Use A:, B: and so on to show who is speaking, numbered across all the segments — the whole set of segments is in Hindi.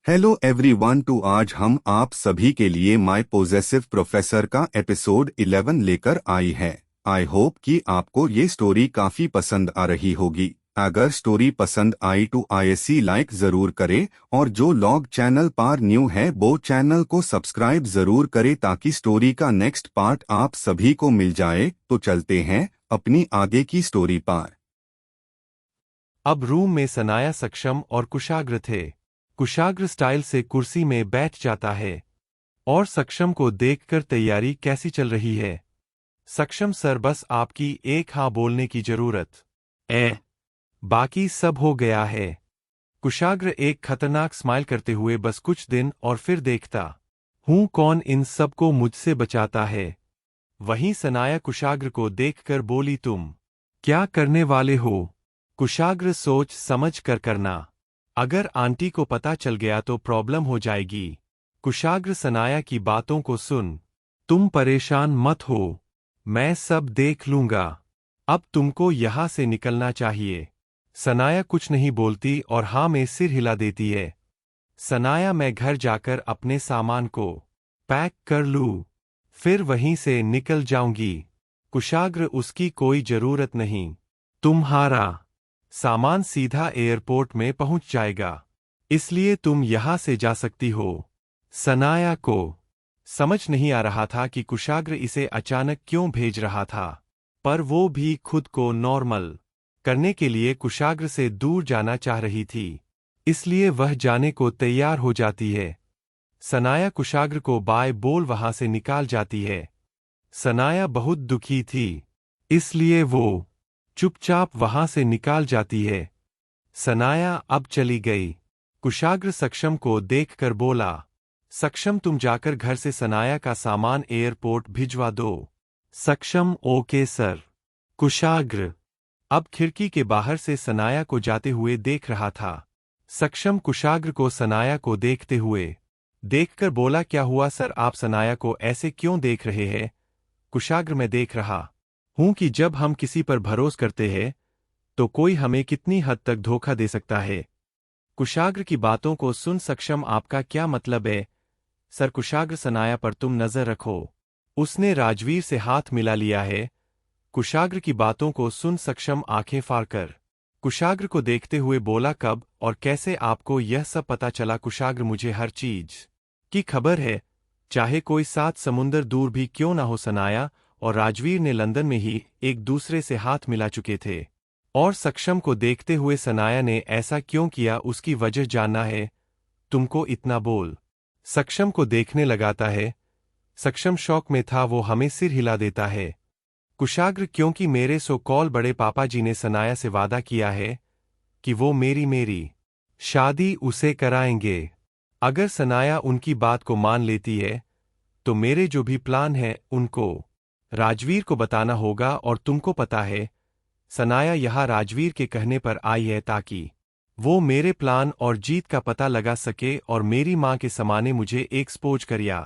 A: Hello everyone. टू आज हम आप सभी के लिए माय पोजेसिव प्रोफेसर का एपिसोड 11 लेकर आई है। आई होप कि आपको ये स्टोरी काफी पसंद आ रही होगी। अगर स्टोरी पसंद आई तो आईएससी लाइक जरूर करें और जो लोग चैनल पर न्यू है वो चैनल को सब्सक्राइब जरूर करे ताकि स्टोरी का नेक्स्ट पार्ट आप सभी को मिल जाए। तो चलते हैं अपनी आगे की स्टोरी पर।
B: अब रूम में सनाया, सक्षम और कुशाग्र थे। कुशाग्र स्टाइल से कुर्सी में बैठ जाता है और सक्षम को देखकर तैयारी कैसी चल रही है। सक्षम सर, बस आपकी एक हाँ बोलने की जरूरत बाकी सब हो गया है। कुशाग्र एक खतरनाक स्माइल करते हुए बस कुछ दिन और फिर देखता हूँ कौन इन सबको मुझसे बचाता है। वहीं सनाया कुशाग्र को देखकर बोली, तुम क्या करने वाले हो? कुशाग्र, सोच समझ कर करना, अगर आंटी को पता चल गया तो प्रॉब्लम हो जाएगी। कुशाग्र, सनाया की बातों को सुन, तुम परेशान मत हो, मैं सब देख लूंगा। अब तुमको यहाँ से निकलना चाहिए। सनाया कुछ नहीं बोलती और हाँ में सिर हिला देती है। सनाया, मैं घर जाकर अपने सामान को पैक कर लूँ, फिर वहीं से निकल जाऊंगी। कुशाग्र, उसकी कोई जरूरत नहीं, तुम्हारा सामान सीधा एयरपोर्ट में पहुंच जाएगा, इसलिए तुम यहां से जा सकती हो। सनाया को समझ नहीं आ रहा था कि कुशाग्र इसे अचानक क्यों भेज रहा था, पर वो भी खुद को नॉर्मल करने के लिए कुशाग्र से दूर जाना चाह रही थी, इसलिए वह जाने को तैयार हो जाती है। सनाया कुशाग्र को बाय बोल वहां से निकाल जाती है। सनाया बहुत दुखी थी, इसलिए वो चुपचाप वहां से निकाल जाती है। सनाया अब चली गई। कुशाग्र सक्षम को देखकर बोला, सक्षम, तुम जाकर घर से सनाया का सामान एयरपोर्ट भिजवा दो। सक्षम, ओके सर। कुशाग्र अब खिड़की के बाहर से सनाया को जाते हुए देख रहा था। सक्षम कुशाग्र को सनाया को देखते हुए देखकर बोला, क्या हुआ सर, आप सनाया को ऐसे क्यों देख रहे हैं? कुशाग्र, मैं देख रहा हूं कि जब हम किसी पर भरोसा करते हैं तो कोई हमें कितनी हद तक धोखा दे सकता है। कुशाग्र की बातों को सुन सक्षम, आपका क्या मतलब है? सर कुशाग्र, सनाया पर तुम नजर रखो, उसने राजवीर से हाथ मिला लिया है। कुशाग्र की बातों को सुन सक्षम आंखें फाड़कर कुशाग्र को देखते हुए बोला, कब और कैसे आपको यह सब पता चला? कुशाग्र, मुझे हर चीज की खबर है, चाहे कोई 7 समुंदर दूर भी क्यों ना हो। सनाया और राजवीर ने लंदन में ही एक दूसरे से हाथ मिला चुके थे और सक्षम को देखते हुए सनाया ने ऐसा क्यों किया, उसकी वजह जानना है तुमको। इतना बोल सक्षम को देखने लगाता है। सक्षम शौक में था, वो हमें सिर हिला देता है। कुशाग्र, क्योंकि मेरे सो कॉल बड़े पापा जी ने सनाया से वादा किया है कि वो मेरी शादी उसे कराएंगे। अगर सनाया उनकी बात को मान लेती है तो मेरे जो भी प्लान है उनको राजवीर को बताना होगा। और तुमको पता है, सनाया यहाँ राजवीर के कहने पर आई है ताकि वो मेरे प्लान और जीत का पता लगा सके और मेरी माँ के समाने मुझे एक्सपोज करिया,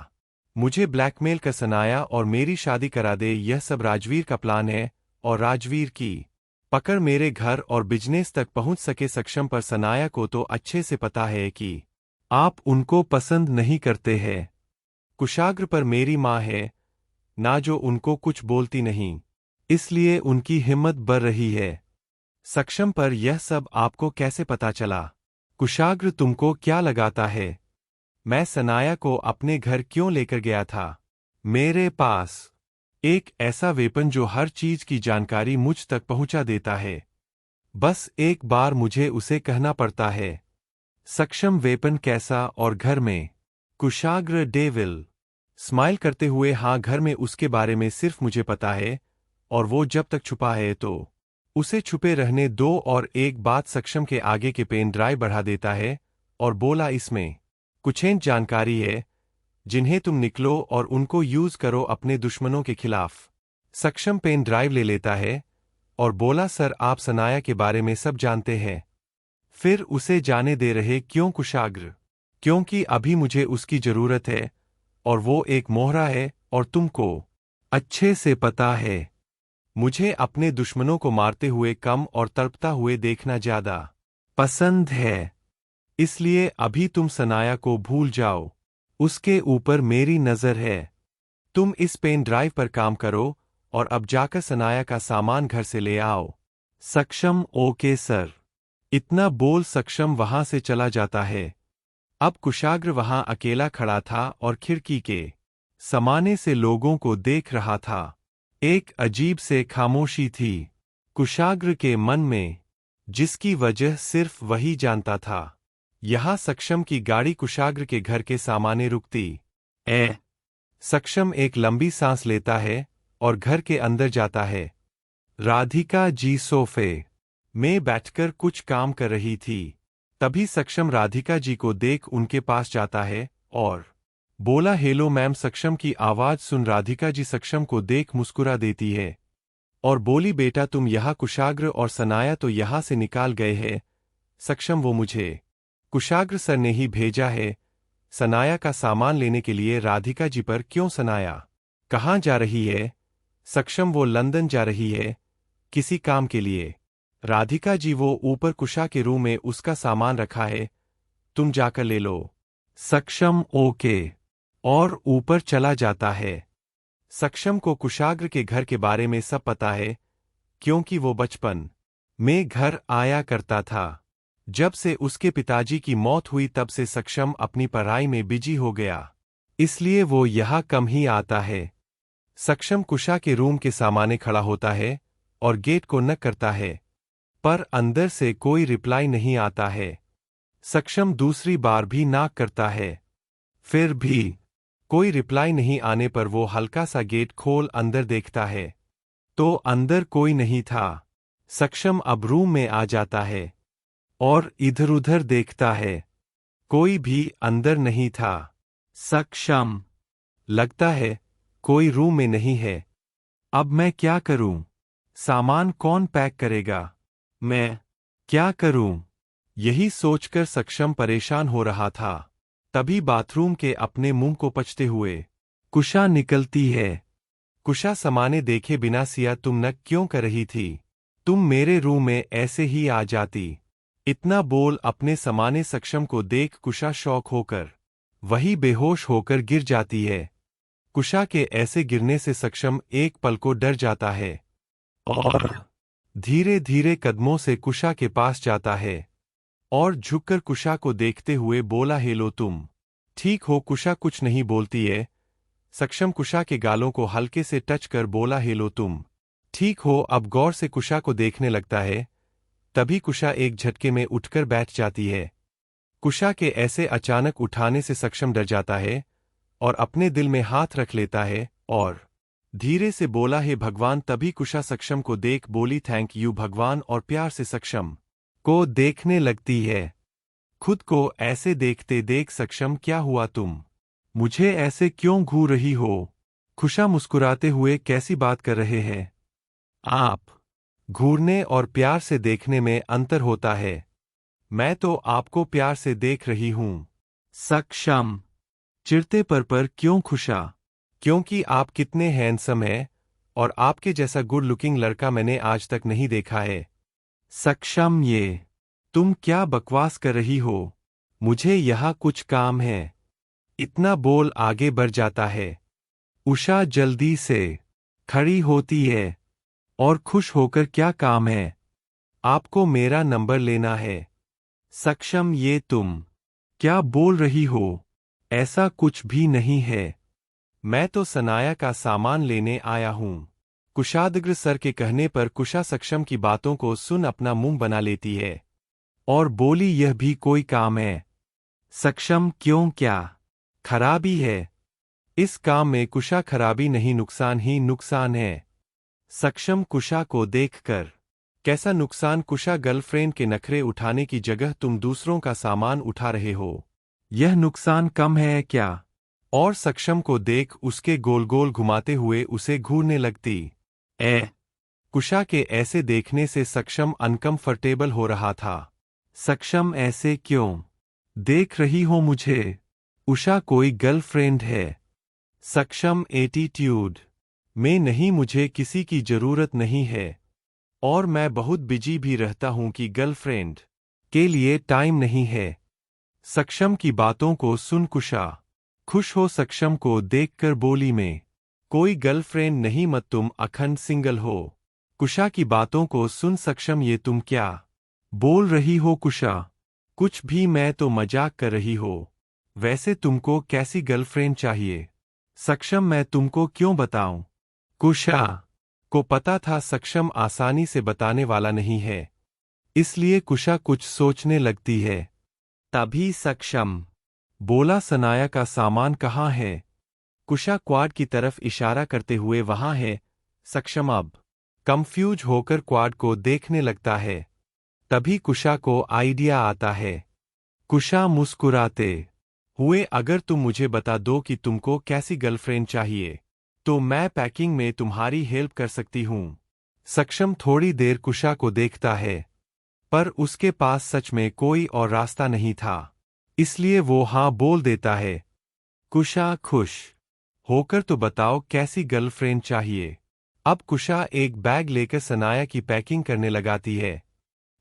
B: मुझे ब्लैकमेल कर सनाया और मेरी शादी करा दे। यह सब राजवीर का प्लान है और राजवीर की पकड़ मेरे घर और बिजनेस तक पहुंच सके। सक्षम, पर सनाया को तो अच्छे से पता है कि आप उनको पसंद नहीं करते हैं। कुशाग्र, पर मेरी माँ है ना जो उनको कुछ बोलती नहीं, इसलिए उनकी हिम्मत बढ़ रही है। सक्षम, पर यह सब आपको कैसे पता चला? कुशाग्र, तुमको क्या लगाता है मैं सनाया को अपने घर क्यों लेकर गया था? मेरे पास एक ऐसा वेपन जो हर चीज की जानकारी मुझ तक पहुंचा देता है, बस एक बार मुझे उसे कहना पड़ता है। सक्षम, वेपन कैसा और घर में? कुशाग्र डेविल स्माइल करते हुए, हाँ घर में, उसके बारे में सिर्फ मुझे पता है और वो जब तक छुपा है तो उसे छुपे रहने दो। और एक बात, सक्षम के आगे के पेन ड्राइव बढ़ा देता है और बोला, इसमें कुछ ऐसी जानकारी है जिन्हें तुम निकलो और उनको यूज करो अपने दुश्मनों के खिलाफ। सक्षम पेन ड्राइव ले लेता है और बोला, सर आप सनाया के बारे में सब जानते हैं, फिर उसे जाने दे रहे क्यों? कुशाग्र, क्योंकि अभी मुझे उसकी जरूरत है और वो एक मोहरा है और तुमको अच्छे से पता है मुझे अपने दुश्मनों को मारते हुए कम और तड़पता हुए देखना ज्यादा पसंद है। इसलिए अभी तुम सनाया को भूल जाओ। उसके ऊपर मेरी नज़र है। तुम इस पेन ड्राइव पर काम करो और अब जाकर सनाया का सामान घर से ले आओ। सक्षम ओके सर। इतना बोल सक्षम वहां से चला जाता है। अब कुशाग्र वहां अकेला खड़ा था और खिड़की के समाने से लोगों को देख रहा था। एक अजीब से खामोशी थी कुशाग्र के मन में, जिसकी वजह सिर्फ वही जानता था। यहां सक्षम की गाड़ी कुशाग्र के घर के सामने रुकती। सक्षम एक लंबी सांस लेता है और घर के अंदर जाता है। राधिका जी सोफे में बैठकर कुछ काम कर रही थी। तभी सक्षम राधिका जी को देख उनके पास जाता है और बोला, हेलो मैम। सक्षम की आवाज सुन राधिका जी सक्षम को देख मुस्कुरा देती है और बोली, बेटा तुम यहाँ कुशाग्र और सनाया तो यहाँ से निकाल गए हैं। सक्षम, वो मुझे कुशाग्र सर ने ही भेजा है सनाया का सामान लेने के लिए। राधिका जी पर क्यों? सनाया कहाँ जा रही है? सक्षम, वो लंदन जा रही है किसी काम के लिए। राधिका जी, वो ऊपर कुशा के रूम में उसका सामान रखा है, तुम जाकर ले लो। सक्षम ओके और ऊपर चला जाता है। सक्षम को कुशाग्र के घर के बारे में सब पता है, क्योंकि वो बचपन में घर आया करता था। जब से उसके पिताजी की मौत हुई तब से सक्षम अपनी पढ़ाई में बिजी हो गया, इसलिए वो यहाँ कम ही आता है। सक्षम कुशा के रूम के सामने खड़ा होता है और गेट को नॉक करता है, पर अंदर से कोई रिप्लाई नहीं आता है। सक्षम दूसरी बार भी नॉक करता है, फिर भी कोई रिप्लाई नहीं आने पर वो हल्का सा गेट खोल अंदर देखता है, तो अंदर कोई नहीं था। सक्षम अब रूम में आ जाता है और इधर-उधर देखता है, कोई भी अंदर नहीं था। सक्षम, लगता है कोई रूम में नहीं है। अब मैं क्या करूं? सामान कौन पैक करेगा? मैं क्या करूं? यही सोचकर सक्षम परेशान हो रहा था। तभी बाथरूम के अपने मुंह को पचते हुए कुशा निकलती है। कुशा समाने देखे बिना, सिया तुम नक क्यों कर रही थी? तुम मेरे रूम में ऐसे ही आ जाती। इतना बोल अपने समाने सक्षम को देख कुशा शौक होकर वही बेहोश होकर गिर जाती है। कुशा के ऐसे गिरने से सक्षम एक पल को डर जाता है और धीरे धीरे कदमों से कुशा के पास जाता है और झुककर कुशा को देखते हुए बोला, हेलो तुम ठीक हो? कुशा कुछ नहीं बोलती है। सक्षम कुशा के गालों को हल्के से टच कर बोला, हेलो तुम ठीक हो? अब गौर से कुशा को देखने लगता है। तभी कुशा एक झटके में उठकर बैठ जाती है। कुशा के ऐसे अचानक उठाने से सक्षम डर जाता है और अपने दिल में हाथ रख लेता है और धीरे से बोला, हे भगवान। तभी कुशा सक्षम को देख बोली, थैंक यू भगवान, और प्यार से सक्षम को देखने लगती है। खुद को ऐसे देखते देख सक्षम, क्या हुआ? तुम मुझे ऐसे क्यों घूर रही हो? कुशा मुस्कुराते हुए, कैसी बात कर रहे हैं आप? घूरने और प्यार से देखने में अंतर होता है। मैं तो आपको प्यार से देख रही हूं। सक्षम, चिढ़ते पर क्यों खुशा? क्योंकि आप कितने हैंडसम हैं और आपके जैसा गुड लुकिंग लड़का मैंने आज तक नहीं देखा है। सक्षम, ये तुम क्या बकवास कर रही हो? मुझे यहाँ कुछ काम है। इतना बोल आगे बढ़ जाता है। उषा जल्दी से खड़ी होती है और खुश होकर, क्या काम है? आपको मेरा नंबर लेना है। सक्षम, ये तुम क्या बोल रही हो? ऐसा कुछ भी नहीं है। मैं तो सनाया का सामान लेने आया हूं। कुशाग्र सर के कहने पर कुशा सक्षम की बातों को सुन अपना मुंह बना लेती है और बोली, यह भी कोई काम है? सक्षम, क्यों, क्या खराबी है? इस काम में कुशा, खराबी नहीं, नुकसान ही नुकसान है। सक्षम कुशा को देखकर, कैसा नुकसान? कुशा, गर्लफ्रेंड के नखरे उठाने की जगह तुम दूसरों का सामान उठा रहे हो, यह नुकसान कम है क्या? और सक्षम को देख उसके गोल गोल घुमाते हुए उसे घूरने लगती। कुशा के ऐसे देखने से सक्षम अनकंफर्टेबल हो रहा था। सक्षम, ऐसे क्यों देख रही हो मुझे? उषा कोई गर्लफ्रेंड है? सक्षम, एटीट्यूड में नहीं, मुझे किसी की जरूरत नहीं है और मैं बहुत बिजी भी रहता हूं कि गर्लफ्रेंड के लिए टाइम नहीं है। सक्षम की बातों को सुन कुशा खुश हो सक्षम को देखकर बोली, में कोई गर्लफ्रेंड नहीं मत तुम अखंड सिंगल हो। कुशा की बातों को सुन सक्षम, ये तुम क्या बोल रही हो कुशा? कुछ भी, मैं तो मजाक कर रही हो। वैसे तुमको कैसी गर्लफ्रेंड चाहिए? सक्षम, मैं तुमको क्यों बताऊं? कुशा को पता था सक्षम आसानी से बताने वाला नहीं है, इसलिए कुशा कुछ सोचने लगती है। तभी सक्षम बोला, सनाया का सामान कहाँ है? कुशा क्वाड की तरफ इशारा करते हुए, वहां है। सक्षम अब कंफ्यूज होकर क्वाड को देखने लगता है। तभी कुशा को आइडिया आता है। कुशा मुस्कुराते हुए, अगर तुम मुझे बता दो कि तुमको कैसी गर्लफ्रेंड चाहिए तो मैं पैकिंग में तुम्हारी हेल्प कर सकती हूं। सक्षम थोड़ी देर कुशा को देखता है, पर उसके पास सच में कोई और रास्ता नहीं था, इसलिए वो हाँ बोल देता है। कुशा खुश होकर, तो बताओ कैसी गर्लफ्रेंड चाहिए? अब कुशा एक बैग लेकर सनाया की पैकिंग करने लगाती है।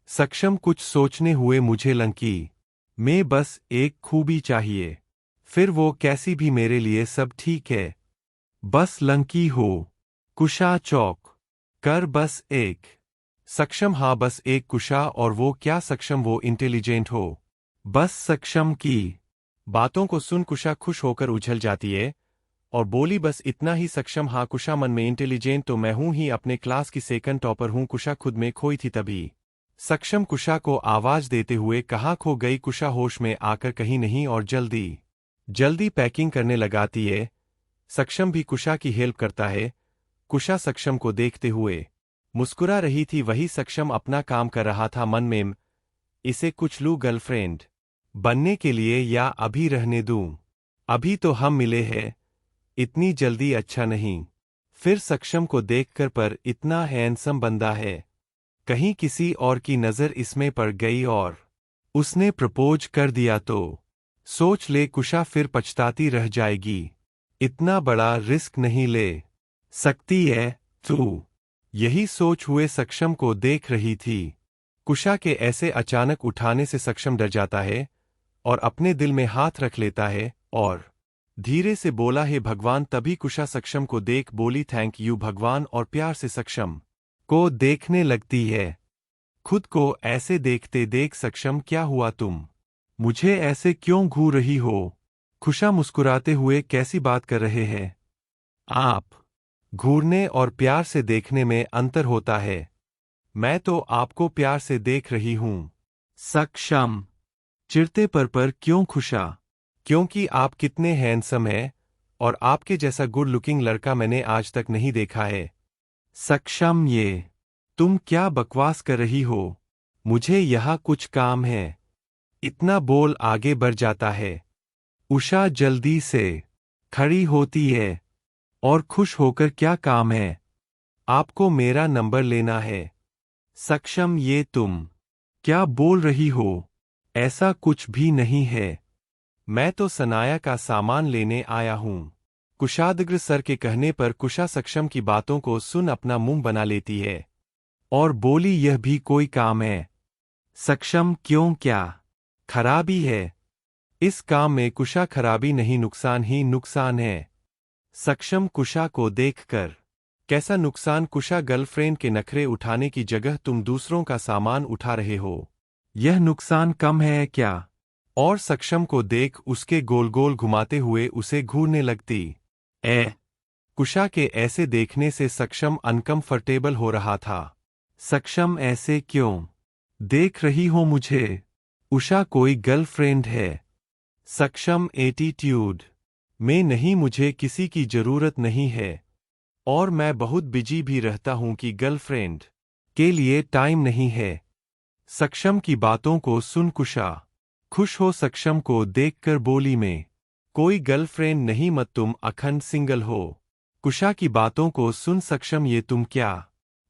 B: सक्षम कुछ सोचने हुए, मुझे लंकी में बस एक खूबी चाहिए, फिर वो कैसी भी मेरे लिए सब ठीक है, बस लंकी हो। कुशा चौक कर, बस एक? सक्षम, हाँ बस एक कुशा, और वो क्या सक्षम वो इंटेलिजेंट हो? बस सक्षम की बातों को सुन कुशा खुश होकर उछल जाती है और बोली, बस इतना ही सक्षम? हाँ कुशा मन में, इंटेलिजेंट तो मैं हूं ही, अपने क्लास की सेकंड टॉपर हूं। कुशा खुद में खोई थी। तभी सक्षम कुशा को आवाज देते हुए, कहाँ खो गई? कुशा होश में आकर, कहीं नहीं, और जल्दी जल्दी पैकिंग करने लगाती है। सक्षम भी कुशा की हेल्प करता है। कुशा सक्षम को देखते हुए मुस्कुरा रही थी, वही सक्षम अपना काम कर रहा था मन में। इसे कुछ लूं गर्लफ्रेंड बनने के लिए, या अभी रहने दूं? अभी तो हम मिले हैं, इतनी जल्दी अच्छा नहीं। फिर सक्षम को देखकर, पर इतना हैंडसम बंदा है, कहीं किसी और की नजर इसमें पड़ गई और उसने प्रपोज कर दिया तो सोच ले कुशा, फिर पछताती रह जाएगी। इतना बड़ा रिस्क नहीं ले सकती है तू। यही सोच हुए सक्षम को देख रही थी। कुशा के ऐसे अचानक उठाने से सक्षम डर जाता है और अपने दिल में हाथ रख लेता है और धीरे से बोला, हे भगवान। तभी कुशा सक्षम को देख बोली, थैंक यू भगवान, और प्यार से सक्षम को देखने लगती है। खुद को ऐसे देखते देख सक्षम, क्या हुआ? तुम मुझे ऐसे क्यों घूर रही हो? कुशा मुस्कुराते हुए, कैसी बात कर रहे हैं आप? घूरने और प्यार से देखने में अंतर होता है। मैं तो आपको प्यार से देख रही हूं। सक्षम चिढ़ते, पर क्यों खुशा? क्योंकि आप कितने हैंडसम हैं, और आपके जैसा गुड लुकिंग लड़का मैंने आज तक नहीं देखा है। सक्षम, ये तुम क्या बकवास कर रही हो? मुझे यहाँ कुछ काम है। इतना बोल आगे बढ़ जाता है। उषा जल्दी से खड़ी होती है और खुश होकर, क्या काम है? आपको मेरा नंबर लेना है। सक्षम, ये तुम क्या बोल रही हो? ऐसा कुछ भी नहीं है, मैं तो सनाया का सामान लेने आया हूं। कुशाग्र सर के कहने पर कुशा सक्षम की बातों को सुन अपना मुंह बना लेती है और बोली, यह भी कोई काम है? सक्षम, क्यों, क्या खराबी है? इस काम में कुशा, खराबी नहीं, नुकसान ही नुकसान है। सक्षम कुशा को देखकर, कैसा नुकसान? कुशा, गर्लफ्रेंड के नखरे उठाने की जगह तुम दूसरों का सामान उठा रहे हो, यह नुकसान कम है क्या? और सक्षम को देख उसके गोल गोल घुमाते हुए उसे घूरने लगती। कुशा के ऐसे देखने से सक्षम अनकंफर्टेबल हो रहा था। सक्षम, ऐसे क्यों देख रही हो मुझे? उषा कोई गर्लफ्रेंड है? सक्षम एटीट्यूड में नहीं, मुझे किसी की जरूरत नहीं है, और मैं बहुत बिजी भी रहता हूं कि गर्लफ्रेंड के लिए टाइम नहीं है। सक्षम की बातों को सुन कुशा खुश हो सक्षम को देखकर बोली, में कोई गर्लफ्रेंड नहीं मत तुम अखंड सिंगल हो। कुशा की बातों को सुन सक्षम, ये तुम क्या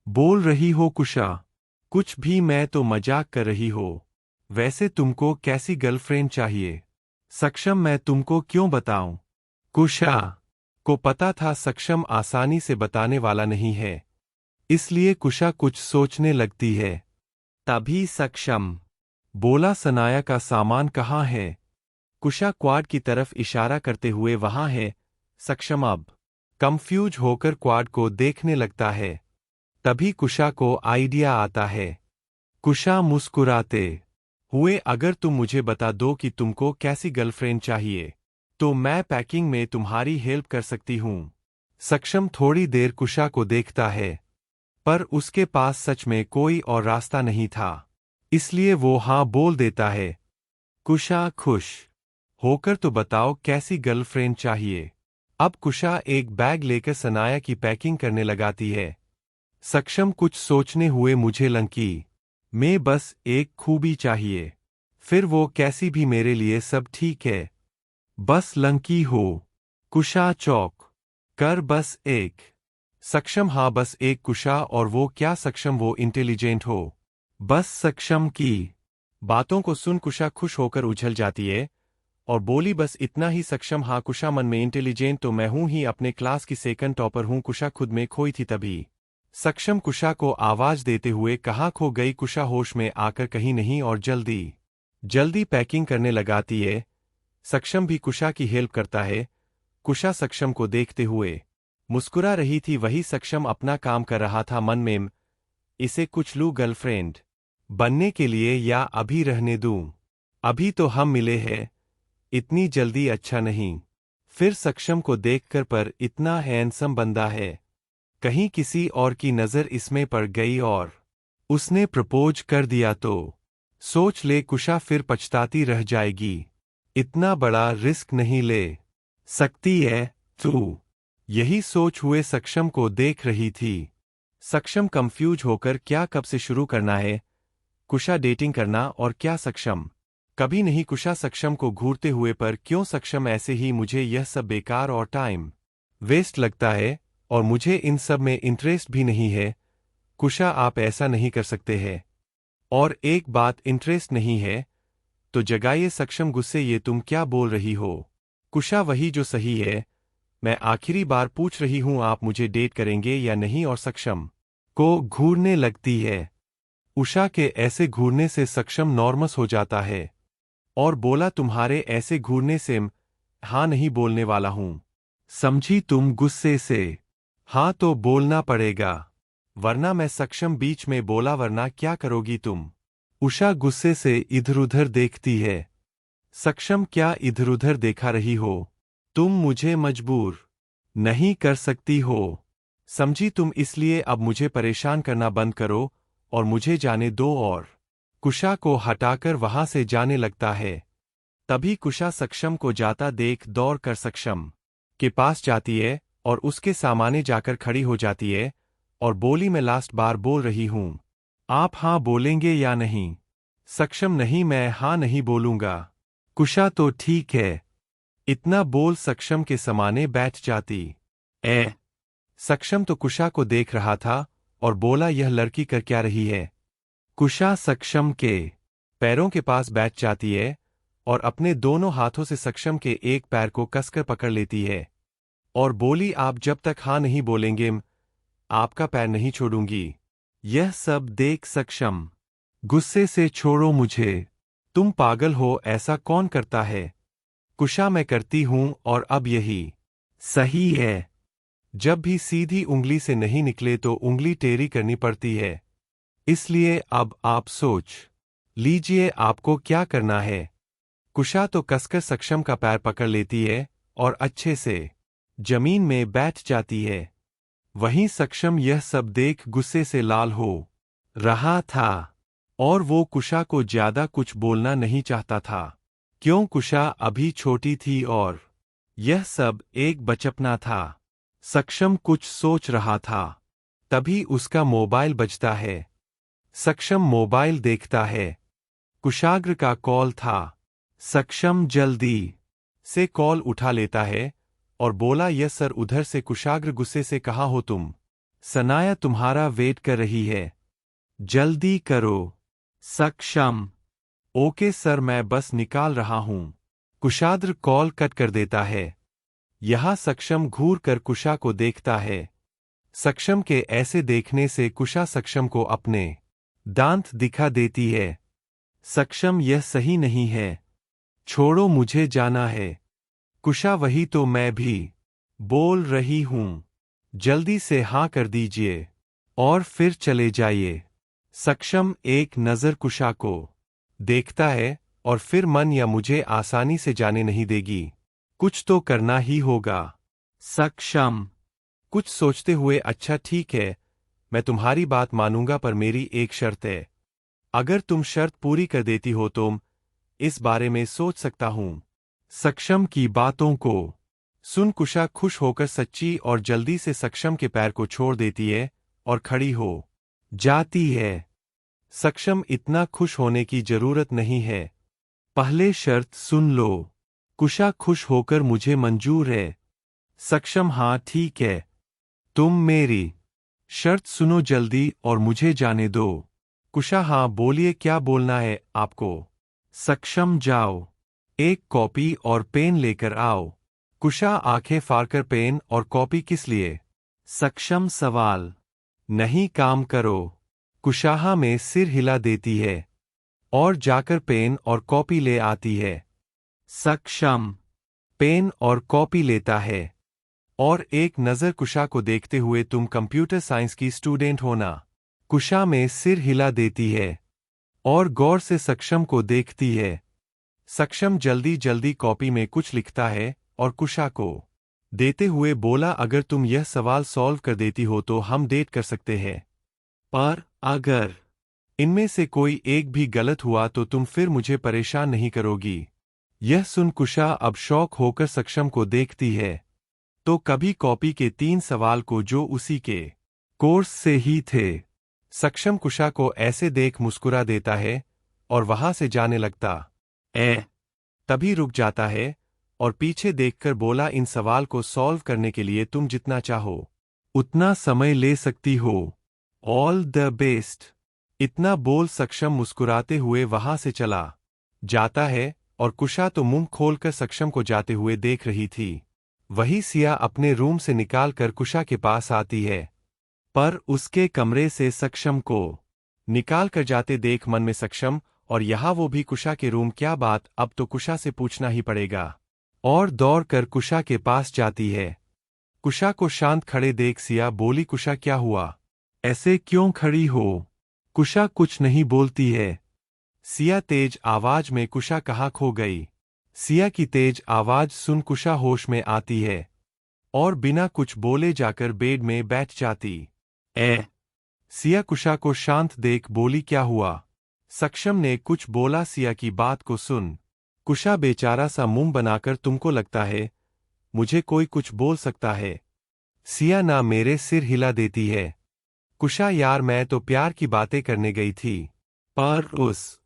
B: बोल रही हो कुशा? कुछ भी, मैं तो मजाक कर रही हो। वैसे तुमको कैसी गर्लफ्रेंड चाहिए? सक्षम, मैं तुमको क्यों बताऊं? कुशा को पता था सक्षम आसानी से बताने वाला नहीं है, इसलिए कुशा कुछ सोचने लगती है। तभी सक्षम बोला, सनाया का सामान कहाँ है? कुशा क्वाड की तरफ इशारा करते हुए वहां है। सक्षम अब कंफ्यूज होकर क्वाड को देखने लगता है। तभी कुशा को आइडिया आता है। कुशा मुस्कुराते हुए, अगर तुम मुझे बता दो कि तुमको कैसी गर्लफ्रेंड चाहिए तो मैं पैकिंग में तुम्हारी हेल्प कर सकती हूँ। सक्षम थोड़ी देर कुशा को देखता है, पर उसके पास सच में कोई और रास्ता नहीं था, इसलिए वो हाँ बोल देता है। कुशा खुश होकर, तो बताओ कैसी गर्लफ्रेंड चाहिए। अब कुशा एक बैग लेकर सनाया की पैकिंग करने लगाती है। सक्षम कुछ सोचने हुए, मुझे लंकी में बस एक खूबी चाहिए, फिर वो कैसी भी मेरे लिए सब ठीक है, बस लंकी हो। कुशा चौक कर, बस एक। सक्षम हाँ बस एक। कुशा और वो क्या सक्षम वो इंटेलिजेंट हो? बस सक्षम की बातों को सुन कुशा खुश होकर उछल जाती है और बोली, बस इतना ही। सक्षम हाँ। कुशा मन में, इंटेलिजेंट तो मैं हूं ही, अपने क्लास की सेकंड टॉपर हूं। कुशा खुद में खोई थी तभी सक्षम कुशा को आवाज देते हुए, कहाँ खो गई? कुशा होश में आकर, कहीं नहीं, और जल्दी जल्दी पैकिंग करने लगाती है। सक्षम भी कुशा की हेल्प करता है। कुशा सक्षम को देखते हुए मुस्कुरा रही थी। वही सक्षम अपना काम कर रहा था मन में, इसे कुछ लूं गर्लफ्रेंड बनने के लिए या अभी रहने दूं? अभी तो हम मिले हैं, इतनी जल्दी अच्छा नहीं। फिर सक्षम को देखकर, पर इतना हैंडसम बंदा है, कहीं किसी और की नजर इसमें पड़ गई और उसने प्रपोज कर दिया तो सोच ले कुशा, फिर पछताती रह जाएगी। इतना बड़ा रिस्क नहीं ले सकती है तू। यही सोच हुए सक्षम को देख रही थी। सक्षम कंफ्यूज होकर, क्या कब से शुरू करना है? कुशा डेटिंग करना और क्या सक्षम कभी नहीं? कुशा सक्षम को घूरते हुए, पर क्यों सक्षम ऐसे ही? मुझे यह सब बेकार और टाइम वेस्ट लगता है और मुझे इन सब में इंटरेस्ट भी नहीं है। कुशा आप ऐसा नहीं कर सकते हैं, और एक बात, इंटरेस्ट नहीं है तो जगाइए। सक्षम गुस्से, ये तुम क्या बोल रही हो? कुशा वही जो सही है, मैं आखिरी बार पूछ रही हूं, आप मुझे डेट करेंगे या नहीं? और सक्षम को घूरने लगती है। उषा के ऐसे घूरने से सक्षम नॉर्मस हो जाता है और बोला, तुम्हारे ऐसे घूरने से हाँ नहीं बोलने वाला हूं, समझी तुम? गुस्से से हाँ तो बोलना पड़ेगा, वरना मैं। सक्षम बीच में बोला, वरना क्या करोगी तुम? उषा गुस्से से इधर-उधर देखती है। सक्षम, क्या इधर-उधर देखा रही हो? तुम मुझे मजबूर नहीं कर सकती हो, समझी तुम? इसलिए अब मुझे परेशान करना बंद करो और मुझे जाने दो। और कुशा को हटाकर वहां से जाने लगता है। तभी कुशा सक्षम को जाता देख दौड़ कर सक्षम के पास जाती है और उसके सामने जाकर खड़ी हो जाती है और बोली, मैं लास्ट बार बोल रही हूं, आप हाँ बोलेंगे या नहीं? सक्षम, नहीं, मैं हाँ नहीं बोलूंगा। कुशा, तो ठीक है। इतना बोल सक्षम के सामने बैठ जाती। सक्षम तो कुशा को देख रहा था और बोला, यह लड़की कर क्या रही है? कुशा सक्षम के पैरों के पास बैठ जाती है और अपने दोनों हाथों से सक्षम के एक पैर को कसकर पकड़ लेती है और बोली, आप जब तक हाँ नहीं बोलेंगे आपका पैर नहीं छोड़ूंगी। यह सब देख सक्षम गुस्से से, छोड़ो मुझे, तुम पागल हो, ऐसा कौन करता है? कुशा, मैं करती हूं और अब यही सही है। जब भी सीधी उंगली से नहीं निकले तो उंगली टेढ़ी करनी पड़ती है, इसलिए अब आप सोच लीजिए आपको क्या करना है। कुशा तो कसकर सक्षम का पैर पकड़ लेती है और अच्छे से जमीन में बैठ जाती है। वहीं सक्षम यह सब देख गुस्से से लाल हो रहा था और वो कुशा को ज्यादा कुछ बोलना नहीं चाहता था, क्यों कुशा अभी छोटी थी और यह सब एक बचपना था। सक्षम कुछ सोच रहा था, तभी उसका मोबाइल बजता है। सक्षम मोबाइल देखता है, कुशाग्र का कॉल था। सक्षम जल्दी से कॉल उठा लेता है और बोला, यस सर, उधर से। कुशाग्र गुस्से से, कहाँ हो तुम? सनाया तुम्हारा वेट कर रही है, जल्दी करो। सक्षम, ओके सर, मैं बस निकाल रहा हूं। कुशाग्र कॉल कट कर देता है। यहां सक्षम घूर कर कुशा को देखता है। सक्षम के ऐसे देखने से कुशा सक्षम को अपने दांत दिखा देती है। सक्षम, यह सही नहीं है, छोड़ो, मुझे जाना है। कुशा, वही तो मैं भी बोल रही हूं। जल्दी से हाँ कर दीजिए और फिर चले जाइए। सक्षम एक नज़र कुशा को देखता है और फिर मन या मुझे आसानी से जाने नहीं देगी, कुछ तो करना ही होगा। सक्षम कुछ सोचते हुए, अच्छा ठीक है, मैं तुम्हारी बात मानूंगा, पर मेरी एक शर्त है। अगर तुम शर्त पूरी कर देती हो तो इस बारे में सोच सकता हूं। सक्षम की बातों को सुन कुशा खुश होकर सच्ची और जल्दी से सक्षम के पैर को छोड़ देती है और खड़ी हो जाती है। सक्षम, इतना खुश होने की जरूरत नहीं है, पहले शर्त सुन लो। कुशा खुश होकर, मुझे मंजूर है। सक्षम, हाँ ठीक है, तुम मेरी शर्त सुनो जल्दी और मुझे जाने दो। कुशा, हाँ बोलिए, क्या बोलना है आपको। सक्षम, जाओ, एक कॉपी और पेन लेकर आओ। कुशा आंखें फाड़कर, पेन और कॉपी किस लिए? सक्षम, सवाल नहीं, काम करो। कुशाहा में सिर हिला देती है और जाकर पेन और कॉपी ले आती है। सक्षम पेन और कॉपी लेता है और एक नज़र कुशा को देखते हुए, तुम कंप्यूटर साइंस की स्टूडेंट हो ना? कुशा में सिर हिला देती है और गौर से सक्षम को देखती है। सक्षम जल्दी जल्दी कॉपी में कुछ लिखता है और कुशा को देते हुए बोला, अगर तुम यह सवाल सॉल्व कर देती हो तो हम डेट कर सकते हैं, पर अगर इनमें से कोई एक भी गलत हुआ तो तुम फिर मुझे परेशान नहीं करोगी। यह सुन कुशा अब शौक होकर सक्षम को देखती है, तो कभी कॉपी के 3 सवाल को जो उसी के कोर्स से ही थे। सक्षम कुशा को ऐसे देख मुस्कुरा देता है और वहां से जाने लगता तभी रुक जाता है और पीछे देखकर बोला, इन सवाल को सॉल्व करने के लिए तुम जितना चाहो उतना समय ले सकती हो। All the best. इतना बोल सक्षम मुस्कुराते हुए वहां से चला जाता है और कुशा तो मुंह खोलकर सक्षम को जाते हुए देख रही थी। वही सिया अपने रूम से निकालकर कुशा के पास आती है, पर उसके कमरे से सक्षम को निकाल कर जाते देख मन में सक्षम, और यहाँ वो भी कुशा के रूम, क्या बात, अब तो कुशा से पूछना ही पड़ेगा। और दौड़ कर कुशा के पास जाती है। कुशा को शांत खड़े देख सिया बोली, कुशा क्या हुआ, ऐसे क्यों खड़ी हो? कुशा कुछ नहीं बोलती है। सिया तेज आवाज में, कुशा कहाँ खो गई? सिया की तेज आवाज सुन कुशा होश में आती है और बिना कुछ बोले जाकर बेड में बैठ जाती सिया कुशा को शांत देख बोली, क्या हुआ? सक्षम ने कुछ बोला। सिया की बात को सुन कुशा बेचारा सा मुंह बनाकर, तुमको लगता है मुझे कोई कुछ बोल सकता है? सिया ना मेरे सिर हिला देती है। कुशा, यार मैं तो प्यार की बातें करने गई थी, पर उस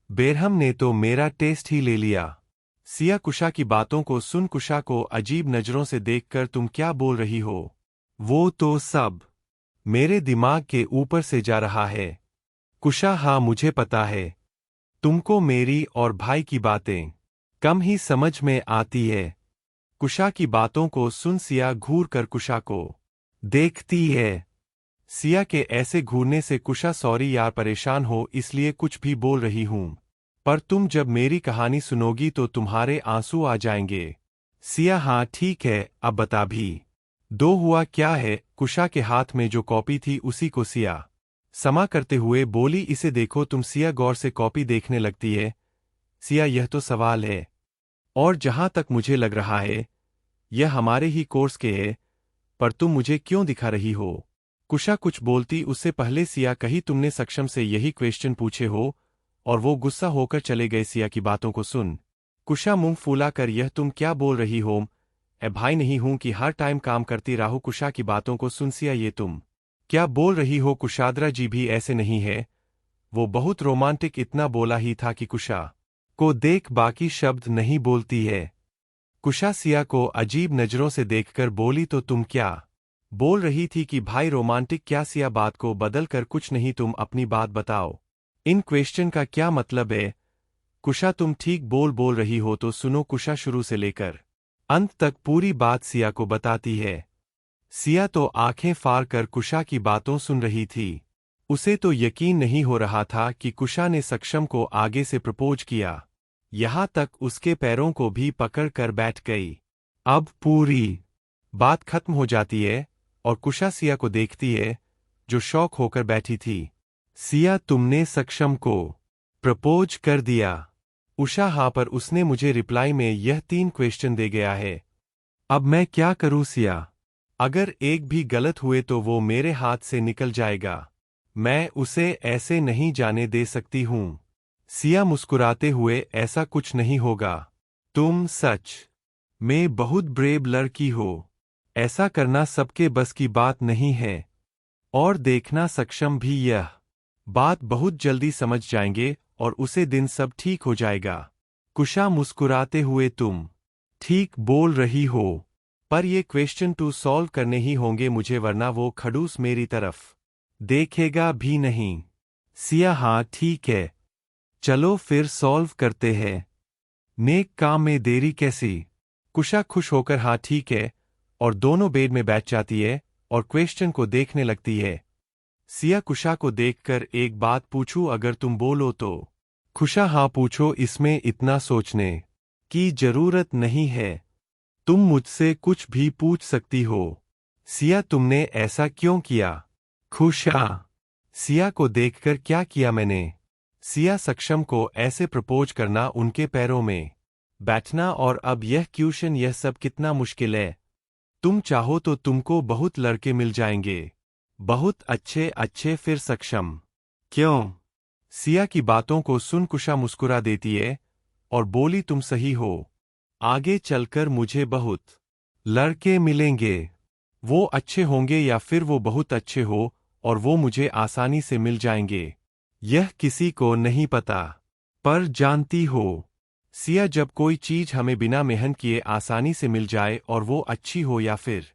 B: बेरहम ने तो मेरा टेस्ट ही ले लिया। सिया कुशा की बातों को सुन कुशा को अजीब नजरों से देखकर, तुम क्या बोल रही हो? वो तो सब मेरे दिमाग के ऊपर से जा रहा है। कुशा, हाँ मुझे पता है, तुमको मेरी और भाई की बातें कम ही समझ में आती है। कुशा की बातों को सुन सिया घूर कर कुशा को देखती है। सिया के ऐसे घूरने से कुशा, सॉरी यार, परेशान हो इसलिए कुछ भी बोल रही हूं, पर तुम जब मेरी कहानी सुनोगी तो तुम्हारे आंसू आ जाएंगे। सिया, हाँ ठीक है, अब बता भी दो, हुआ क्या है? कुशा के हाथ में जो कॉपी थी उसी को सिया समा करते हुए बोली, इसे देखो तुम। सिया गौर से कॉपी देखने लगती है। सिया, यह तो सवाल है और जहां तक मुझे लग रहा है यह हमारे ही कोर्स के है, पर तुम मुझे क्यों दिखा रही हो? कुशा कुछ बोलती उससे पहले सिया, कही तुमने सक्षम से यही क्वेश्चन पूछे हो? और वो गुस्सा होकर चले गए। सिया की बातों को सुन कुशा मुंह फूला कर, यह तुम क्या बोल रही हो? ए भाई नहीं हूं कि हर टाइम काम करती राहू। कुशा की बातों को सुन सिया, ये तुम क्या बोल रही हो? कुशाद्रा जी भी ऐसे नहीं है, वो बहुत रोमांटिक, इतना बोला ही था कि कुशा को देख बाकी शब्द नहीं बोलती है। कुशा सिया को अजीब नजरों से देखकर बोली, तो तुम क्या बोल रही थी कि भाई रोमांटिक? क्या? सिया बात को बदल कर, कुछ नहीं, तुम अपनी बात बताओ, इन क्वेश्चन का क्या मतलब है? कुशा, तुम ठीक बोल रही हो तो सुनो। कुशा शुरू से लेकर अंत तक पूरी बात सिया को बताती है। सिया तो आंखें फाड़ कर कुशा की बातों सुन रही थी। उसे तो यकीन नहीं हो रहा था कि कुशा ने सक्षम को आगे से प्रपोज किया। यहाँ तक उसके पैरों को भी पकड़ कर बैठ गई। अब पूरी बात खत्म हो जाती है और कुशा सिया को देखती है, जो शौक होकर बैठी थी। सिया, तुमने सक्षम को प्रपोज कर दिया? उषा, हाँ, पर उसने मुझे रिप्लाई में यह 3 क्वेश्चन दे गया है। अब मैं क्या करूँ सिया? अगर एक भी गलत हुए तो वो मेरे हाथ से निकल जाएगा। मैं उसे ऐसे नहीं जाने दे सकती हूँ। सिया मुस्कुराते हुए, ऐसा कुछ नहीं होगा। तुम सच में बहुत ब्रेव लड़की हो। ऐसा करना सबके बस की बात नहीं है। और देखना, सक्षम भी यह बात बहुत जल्दी समझ जाएंगे और उसे दिन सब ठीक हो जाएगा। कुशा मुस्कुराते हुए, तुम ठीक बोल रही हो, पर ये क्वेश्चन टू सॉल्व करने ही होंगे मुझे, वरना वो खड़ूस मेरी तरफ देखेगा भी नहीं। सिया, हाँ ठीक है, चलो फिर सॉल्व करते हैं। नेक काम में देरी कैसी? कुशा खुश होकर हाँ ठीक है, और दोनों बेड में बैठ जाती है और क्वेश्चन को देखने लगती है। सिया कुशा को देखकर, एक बात पूछूं अगर तुम बोलो तो? कुशा, हाँ पूछो, इसमें इतना सोचने की जरूरत नहीं है। तुम मुझसे कुछ भी पूछ सकती हो। सिया, तुमने ऐसा क्यों किया? कुशा, सिया को देखकर, क्या किया मैंने? सिया, सक्षम को ऐसे प्रपोज करना, उनके पैरों में बैठना, और अब यह क्वेश्चन, यह सब कितना मुश्किल है। तुम चाहो तो तुमको बहुत लड़के मिल जाएंगे, बहुत अच्छे अच्छे। फिर सक्षम क्यों? सिया की बातों को सुन कुशा मुस्कुरा देती है और बोली, तुम सही हो। आगे चलकर मुझे बहुत लड़के मिलेंगे। वो अच्छे होंगे या फिर वो बहुत अच्छे हो, और वो मुझे आसानी से मिल जाएंगे। यह किसी को नहीं पता। पर जानती हो सिया, जब कोई चीज हमें बिना मेहनत किए आसानी से मिल जाए और वो अच्छी हो या फिर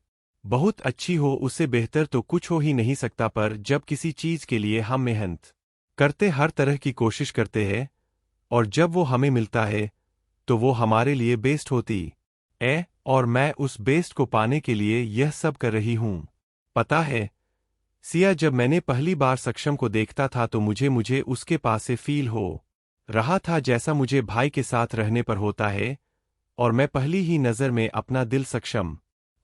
B: बहुत अच्छी हो, उससे बेहतर तो कुछ हो ही नहीं सकता। पर जब किसी चीज के लिए हम मेहनत करते, हर तरह की कोशिश करते हैं, और जब वो हमें मिलता है तो वो हमारे लिए बेस्ट होती है, और मैं उस बेस्ट को पाने के लिए यह सब कर रही हूं। पता है सिया, जब मैंने पहली बार सक्षम को देखता था तो मुझे उसके पास से फील हो रहा था जैसा मुझे भाई के साथ रहने पर होता है, और मैं पहली ही नज़र में अपना दिल सक्षम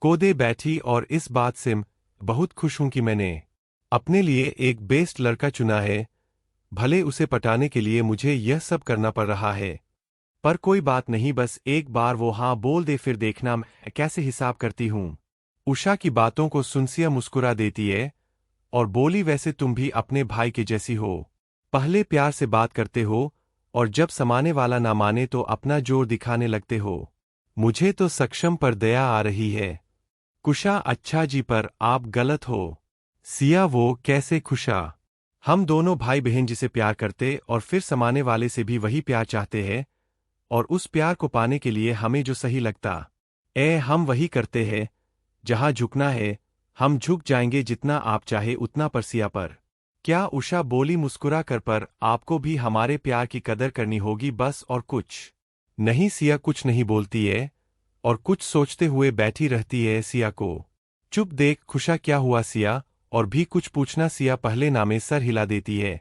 B: को दे बैठी, और इस बात से बहुत खुश हूं कि मैंने अपने लिए एक बेस्ट लड़का चुना है। भले उसे पटाने के लिए मुझे यह सब करना पड़ रहा है, पर कोई बात नहीं, बस एक बार वो हाँ बोल दे, फिर देखना मैं कैसे हिसाब करती हूं। उषा की बातों को सुन सिया मुस्कुरा देती है और बोली, वैसे तुम भी अपने भाई के जैसी हो। पहले प्यार से बात करते हो, और जब समाने वाला ना माने तो अपना जोर दिखाने लगते हो। मुझे तो सक्षम पर दया आ रही है। कुशा, अच्छा जी, पर आप गलत हो। सिया, वो कैसे? कुशा, हम दोनों भाई बहन जिसे प्यार करते और फिर समाने वाले से भी वही प्यार चाहते हैं, और उस प्यार को पाने के लिए हमें जो सही लगता हम वही करते हैं। जहां झुकना है हम झुक जाएंगे, जितना आप चाहे उतना। पर सिया, पर क्या? उषा बोली मुस्कुरा कर, पर आपको भी हमारे प्यार की कदर करनी होगी, बस और कुछ नहीं। सिया कुछ नहीं बोलती है और कुछ सोचते हुए बैठी रहती है। सिया को चुप देख कुशा, क्या हुआ सिया? और भी कुछ पूछना? सिया पहले ना में सर हिला देती है,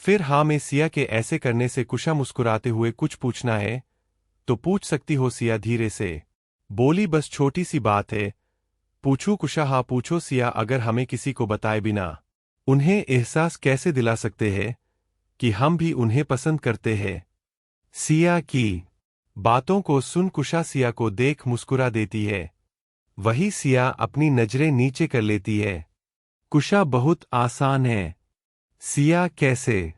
B: फिर हाँ में। सिया के ऐसे करने से कुशा मुस्कुराते हुए, कुछ पूछना है तो पूछ सकती हो। सिया धीरे से बोली, बस छोटी सी बात है। पूछूं? कुशा, हाँ पूछो। सिया, अगर हमें किसी को बताए बिना उन्हें एहसास कैसे दिला सकते हैं कि हम भी उन्हें पसंद करते हैं? सिया की बातों को सुन कुशा सिया को देख मुस्कुरा देती है। वही सिया अपनी नजरें नीचे कर लेती है। कुशा, बहुत आसान है। सिया, कैसे?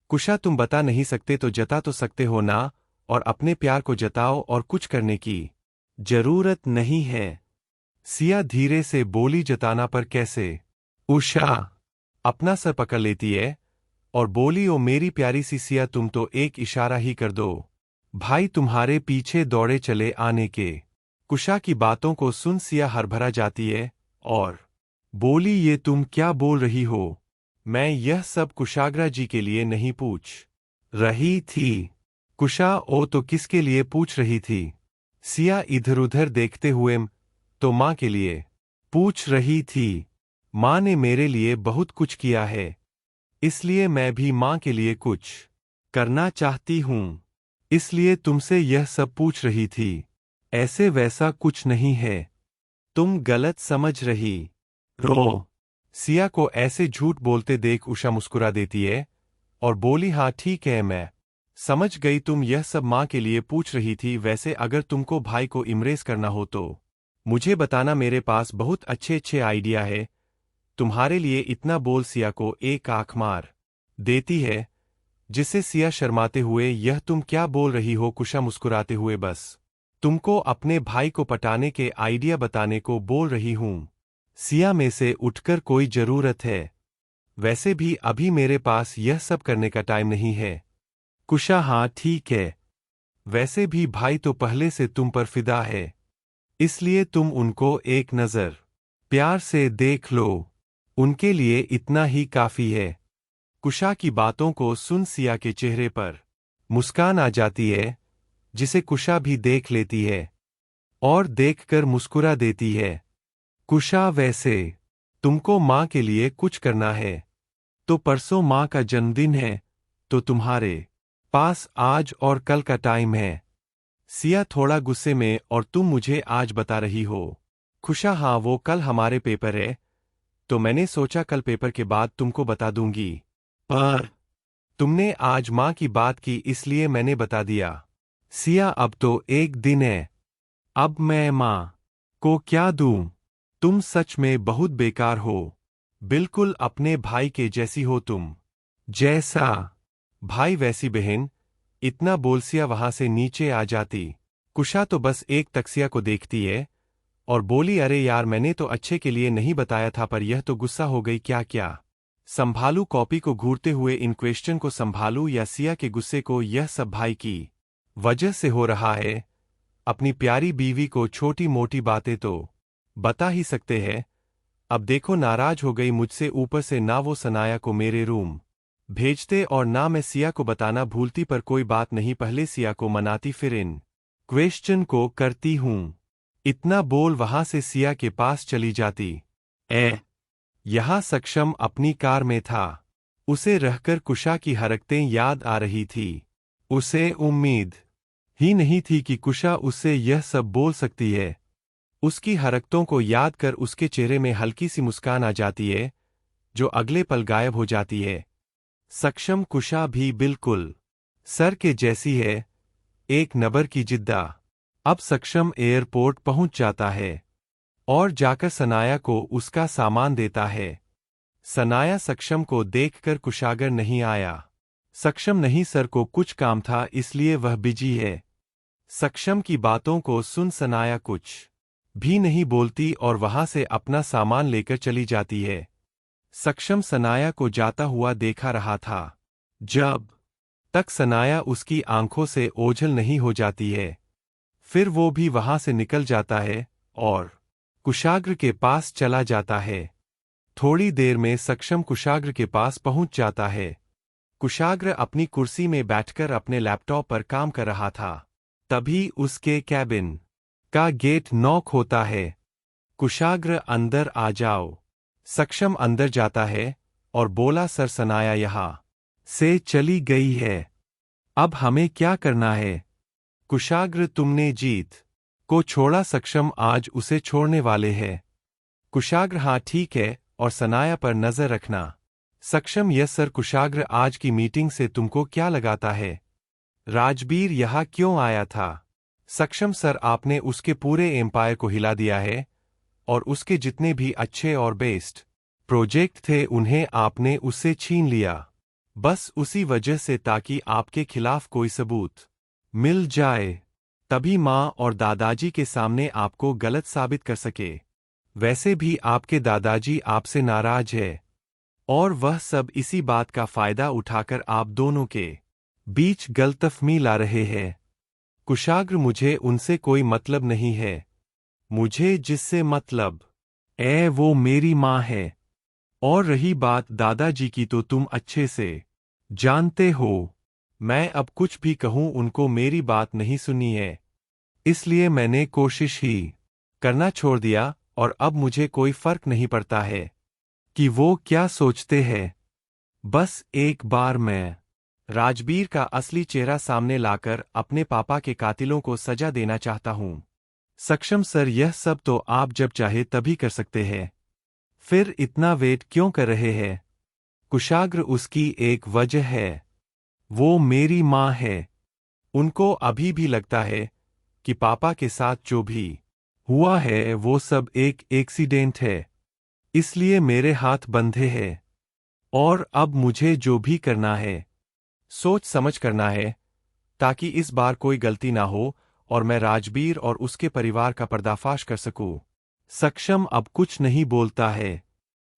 B: कुशा, तुम बता नहीं सकते तो जता तो सकते हो ना, और अपने प्यार को जताओ, और कुछ करने की जरूरत नहीं है। सिया धीरे से बोली, जताना पर कैसे? उषा अपना सर पकड़ लेती है और बोली, ओ मेरी प्यारी सी सिया, तुम तो एक इशारा ही कर दो, भाई तुम्हारे पीछे दौड़े चले आने के। कुशा की बातों को सुन सिया हरभरा जाती है और बोली, ये तुम क्या बोल रही हो? मैं यह सब कुशाग्रा जी के लिए नहीं पूछ रही थी। कुशा, ओ तो किसके लिए पूछ रही थी? सिया इधर उधर देखते हुए, तो माँ के लिए पूछ रही थी। माँ ने मेरे लिए बहुत कुछ किया है, इसलिए मैं भी माँ के लिए कुछ करना चाहती हूँ। इसलिए तुमसे यह सब पूछ रही थी। ऐसे वैसा कुछ नहीं है, तुम गलत समझ रही रो। सिया को ऐसे झूठ बोलते देख उषा मुस्कुरा देती है और बोली, हाँ ठीक है, मैं समझ गई, तुम यह सब माँ के लिए पूछ रही थी। वैसे अगर तुमको भाई को इम्प्रेस करना हो तो मुझे बताना, मेरे पास बहुत अच्छे अच्छे आइडिया है तुम्हारे लिए। इतना बोल सिया को एक आंख मार देती है, जिससे सिया शर्माते हुए, यह तुम क्या बोल रही हो? कुशा मुस्कुराते हुए, बस तुमको अपने भाई को पटाने के आइडिया बताने को बोल रही हूं। सिया में से उठकर, कोई जरूरत है? वैसे भी अभी मेरे पास यह सब करने का टाइम नहीं है। कुशा, हाँ ठीक है, वैसे भी भाई तो पहले से तुम पर फिदा है, इसलिए तुम उनको एक नजर प्यार से देख लो, उनके लिए इतना ही काफी है। कुशा की बातों को सुन सिया के चेहरे पर मुस्कान आ जाती है, जिसे कुशा भी देख लेती है और देखकर मुस्कुरा देती है। कुशा, वैसे तुमको माँ के लिए कुछ करना है तो परसों माँ का जन्मदिन है, तो तुम्हारे पास आज और कल का टाइम है। सिया थोड़ा गुस्से में, और तुम मुझे आज बता रही हो? कुशा, हाँ वो कल हमारे पेपर है, तो मैंने सोचा कल पेपर के बाद तुमको बता दूंगी, पर तुमने आज माँ की बात की इसलिए मैंने बता दिया। सिया, अब तो एक दिन है, अब मैं माँ को क्या दूं? तुम सच में बहुत बेकार हो, बिल्कुल अपने भाई के जैसी हो तुम। जैसा भाई वैसी बहन। इतना बोल सिया वहां से नीचे आ जाती। कुशा तो बस एक तक को देखती है और बोली, अरे यार, मैंने तो अच्छे के लिए नहीं बताया था, पर यह तो गुस्सा हो गई। क्या क्या संभालू? कॉपी को घूरते हुए इन क्वेश्चन को संभालू या सिया के गुस्से को? यह सब भाई की वजह से हो रहा है। अपनी प्यारी बीवी को छोटी मोटी बातें तो बता ही सकते हैं। अब देखो, नाराज हो गई मुझसे, ऊपर से ना वो सनाया को मेरे रूम भेजते और ना मैं सिया को बताना भूलती, पर कोई बात नहीं, पहले सिया को मनाती फिर इन क्वेश्चन को करती हूं। इतना बोल वहां से सिया के पास चली जाती। यहां सक्षम अपनी कार में था। उसे रहकर कुशा की हरकतें याद आ रही थी। उसे उम्मीद ही नहीं थी कि कुशा उससे यह सब बोल सकती है। उसकी हरकतों को याद कर उसके चेहरे में हल्की सी मुस्कान आ जाती है, जो अगले पल गायब हो जाती है। सक्षम, कुशा भी बिल्कुल सर के जैसी है, एक नंबर की जिद्दा। अब सक्षम एयरपोर्ट पहुंच जाता है और जाकर सनाया को उसका सामान देता है। सनाया सक्षम को देखकर, कुशागर नहीं आया? सक्षम, नहीं सर, को कुछ काम था इसलिए वह बिजी है। सक्षम की बातों को सुन सनाया कुछ भी नहीं बोलती और वहां से अपना सामान लेकर चली जाती है। सक्षम सनाया को जाता हुआ देखा रहा था, जब तक सनाया उसकी आंखों से ओझल नहीं हो जाती है। फिर वो भी वहां से निकल जाता है और कुशाग्र के पास चला जाता है। थोड़ी देर में सक्षम कुशाग्र के पास पहुंच जाता है। कुशाग्र अपनी कुर्सी में बैठकर अपने लैपटॉप पर काम कर रहा था। तभी उसके कैबिन का गेट नॉक होता है। कुशाग्र, अंदर आ जाओ। सक्षम अंदर जाता है और बोला, सर, सनाया यहाँ से चली गई है, अब हमें क्या करना है? कुशाग्र, तुमने जीत को छोड़ा, सक्षम आज उसे छोड़ने वाले हैं। कुशाग्र, हाँ ठीक है, और सनाया पर नजर रखना। सक्षम, यस सर। कुशाग्र, आज की मीटिंग से तुमको क्या लगाता है? राजबीर यहाँ क्यों आया था? सक्षम, सर, आपने उसके पूरे एम्पायर को हिला दिया है और उसके जितने भी अच्छे और बेस्ट प्रोजेक्ट थे उन्हें आपने उससे छीन लिया, बस उसी वजह से, ताकि आपके खिलाफ कोई सबूत मिल जाए, तभी माँ और दादाजी के सामने आपको गलत साबित कर सके। वैसे भी आपके दादाजी आपसे नाराज है और वह सब इसी बात का फायदा उठाकर आप दोनों के बीच गलतफहमी ला रहे हैं। कुशाग्र, मुझे उनसे कोई मतलब नहीं है, मुझे जिससे मतलब वो मेरी माँ है। और रही बात दादाजी की, तो तुम अच्छे से जानते हो, मैं अब कुछ भी कहूं उनको मेरी बात नहीं सुनी है, इसलिए मैंने कोशिश ही करना छोड़ दिया और अब मुझे कोई फर्क नहीं पड़ता है कि वो क्या सोचते हैं। बस एक बार मैं राजबीर का असली चेहरा सामने लाकर अपने पापा के कातिलों को सजा देना चाहता हूं। सक्षम सर, यह सब तो आप जब चाहे तभी कर सकते हैं। फिर इतना वेट क्यों कर रहे हैं? कुशाग्र, उसकी एक वजह है। वो मेरी माँ है। उनको अभी भी लगता है कि पापा के साथ जो भी हुआ है वो सब एक एक्सीडेंट है, इसलिए मेरे हाथ बंधे हैं। और अब मुझे जो भी करना है सोच समझ करना है, ताकि इस बार कोई गलती ना हो और मैं राजबीर और उसके परिवार का पर्दाफाश कर सकूं। सक्षम अब कुछ नहीं बोलता है।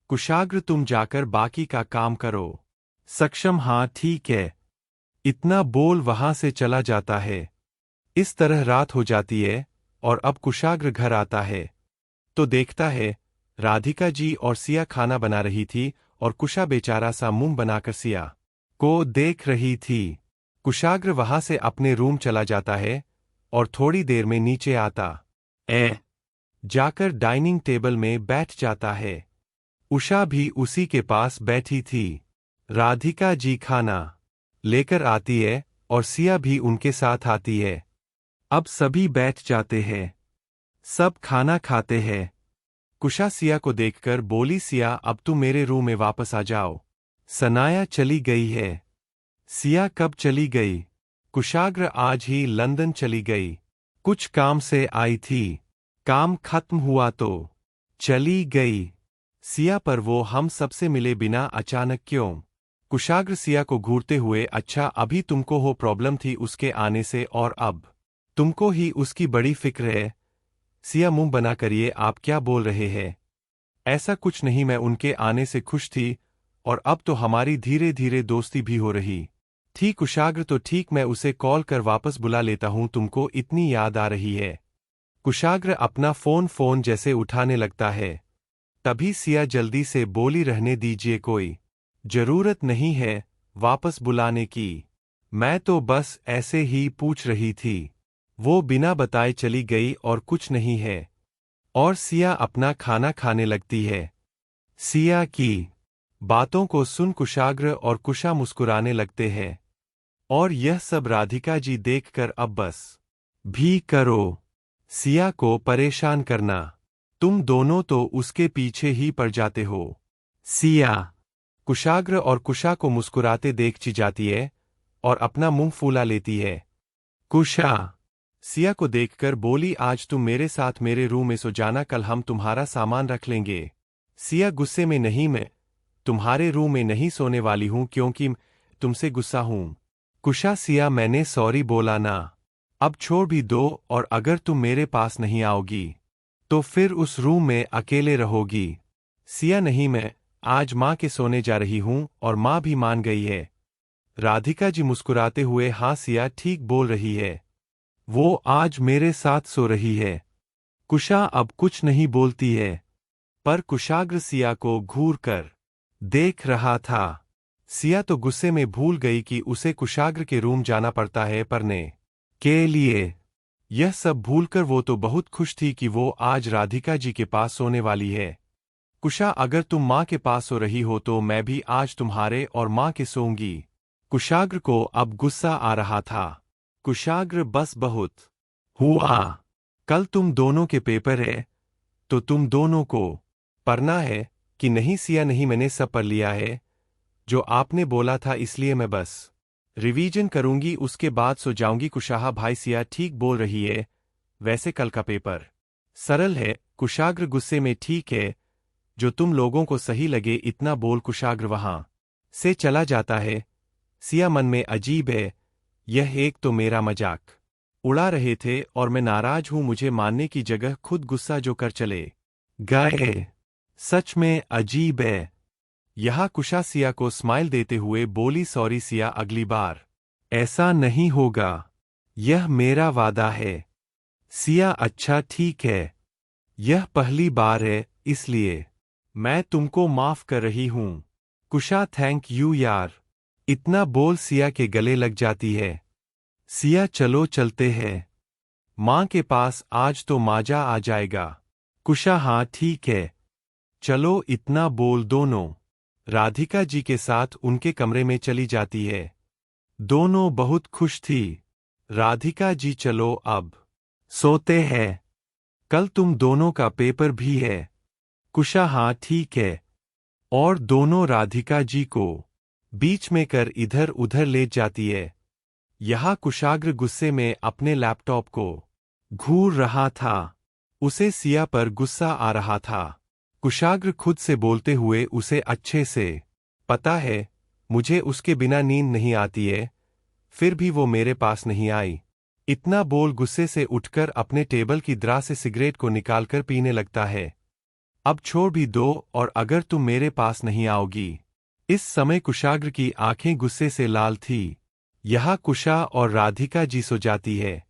B: कुशाग्र, तुम जाकर बाकी का काम करो। सक्षम, हाँ ठीक है। इतना बोल वहां से चला जाता है। इस तरह रात हो जाती है और अब कुशाग्र घर आता है तो देखता है राधिका जी और सिया खाना बना रही थी और कुशा बेचारा सा मुंह बनाकर सिया को देख रही थी। कुशाग्र वहां से अपने रूम चला जाता है और थोड़ी देर में नीचे आता जाकर डाइनिंग टेबल में बैठ जाता है। उषा भी उसी के पास बैठी थी। राधिका जी खाना लेकर आती है और सिया भी उनके साथ आती है। अब सभी बैठ जाते हैं। सब खाना खाते हैं। कुशा सिया को देखकर बोली, सिया अब तुम मेरे रूम में वापस आ जाओ। सनाया चली गई है। सिया कब चली गई? कुशाग्र, आज ही लंदन चली गई। कुछ काम से आई थी। काम खत्म हुआ तो चली गई। सिया, पर वो हम सबसे मिले बिना अचानक क्यों? कुशाग्र सिया को घूरते हुए, अच्छा अभी तुमको हो प्रॉब्लम थी उसके आने से और अब तुमको ही उसकी बड़ी फिक्र है। सिया, मुंह बना करिए, आप क्या बोल रहे हैं? ऐसा कुछ नहीं, मैं उनके आने से खुश थी और अब तो हमारी धीरे धीरे दोस्ती भी हो रही थी। कुशाग्र, तो ठीक, मैं उसे कॉल कर वापस बुला लेता हूं, तुमको इतनी याद आ रही है। कुशाग्र अपना फोन जैसे उठाने लगता है। तभी सिया जल्दी से बोली, रहने दीजिए, कोई जरूरत नहीं है वापस बुलाने की। मैं तो बस ऐसे ही पूछ रही थी। वो बिना बताए चली गई और कुछ नहीं है। और सिया अपना खाना खाने लगती है। सिया की बातों को सुन कुशाग्र और कुशा मुस्कुराने लगते हैं। और यह सब राधिका जी देखकर, अब बस भी करो सिया को परेशान करना। तुम दोनों तो उसके पीछे ही पड़ जाते हो। सिया कुशाग्र और कुशा को मुस्कुराते देख ची जाती है और अपना मुंह फूला लेती है। कुशा सिया को देखकर बोली, आज तुम मेरे साथ मेरे रूम में सो जाना, कल हम तुम्हारा सामान रख लेंगे। सिया गुस्से में, नहीं, मैं तुम्हारे रूम में नहीं सोने वाली हूं क्योंकि तुमसे गुस्सा हूं। कुशा, सिया मैंने सॉरी बोला ना, अब छोड़ भी दो, और अगर तुम मेरे पास नहीं आओगी तो फिर उस रूम में अकेले रहोगी। सिया, नहीं, मैं आज माँ के सोने जा रही हूं और माँ भी मान गई है। राधिका जी मुस्कुराते हुए, हाँ सिया ठीक बोल रही है, वो आज मेरे साथ सो रही है। कुशा अब कुछ नहीं बोलती है, पर कुशाग्र सिया को घूर कर देख रहा था। सिया तो गुस्से में भूल गई कि उसे कुशाग्र के रूम जाना पड़ता है पढ़ने के लिए। यह सब भूलकर वो तो बहुत खुश थी कि वो आज राधिका जी के पास सोने वाली है। कुशा, अगर तुम माँ के पास सो रही हो तो मैं भी आज तुम्हारे और माँ के सोऊंगी। कुशाग्र को अब गुस्सा आ रहा था। कुशाग्र, बस बहुत हुआ। कल तुम दोनों के पेपर है तो तुम दोनों को पढ़ना है कि नहीं? सिया, नहीं, मैंने सब पढ़ लिया है जो आपने बोला था, इसलिए मैं बस रिवीजन करूंगी, उसके बाद सो जाऊंगी। कुशाहा, भाई सिया ठीक बोल रही है, वैसे कल का पेपर सरल है। कुशाग्र गुस्से में, ठीक है, जो तुम लोगों को सही लगे इतना बोल। कुशाग्र वहां से चला जाता है। सिया मन में, अजीब है, यह एक तो मेरा मजाक उड़ा रहे थे और मैं नाराज हूं, मुझे मानने की जगह खुद गुस्सा जो कर चले गए। सच में अजीब है। यहां कुशा सिया को स्माइल देते हुए बोली, सॉरी सिया, अगली बार ऐसा नहीं होगा, यह मेरा वादा है। सिया, अच्छा ठीक है, यह पहली बार है इसलिए मैं तुमको माफ कर रही हूं। कुशा, थैंक यू यार। इतना बोल सिया के गले लग जाती है। सिया, चलो चलते हैं, माँ के पास आज तो माजा आ जाएगा। कुशा, हाँ ठीक है, चलो। इतना बोल दोनों राधिका जी के साथ उनके कमरे में चली जाती है। दोनों बहुत खुश थी। राधिका जी चलो अब सोते हैं, कल तुम दोनों का पेपर भी है। कुशा हाँ ठीक है। और दोनों राधिका जी को बीच में कर इधर उधर ले जाती है। यहाँ कुशाग्र गुस्से में अपने लैपटॉप को घूर रहा था। उसे सिया पर गुस्सा आ रहा था। कुशाग्र खुद से बोलते हुए उसे अच्छे से पता है मुझे उसके बिना नींद नहीं आती है, फिर भी वो मेरे पास नहीं आई। इतना बोल गुस्से से उठकर अपने टेबल की द्रा से सिगरेट को निकालकर पीने लगता है। अब छोड़ भी दो और अगर तुम मेरे पास नहीं आओगी। इस समय कुशाग्र की आंखें गुस्से से लाल थी। यहाँ कुशा और राधिका जी सो जाती है,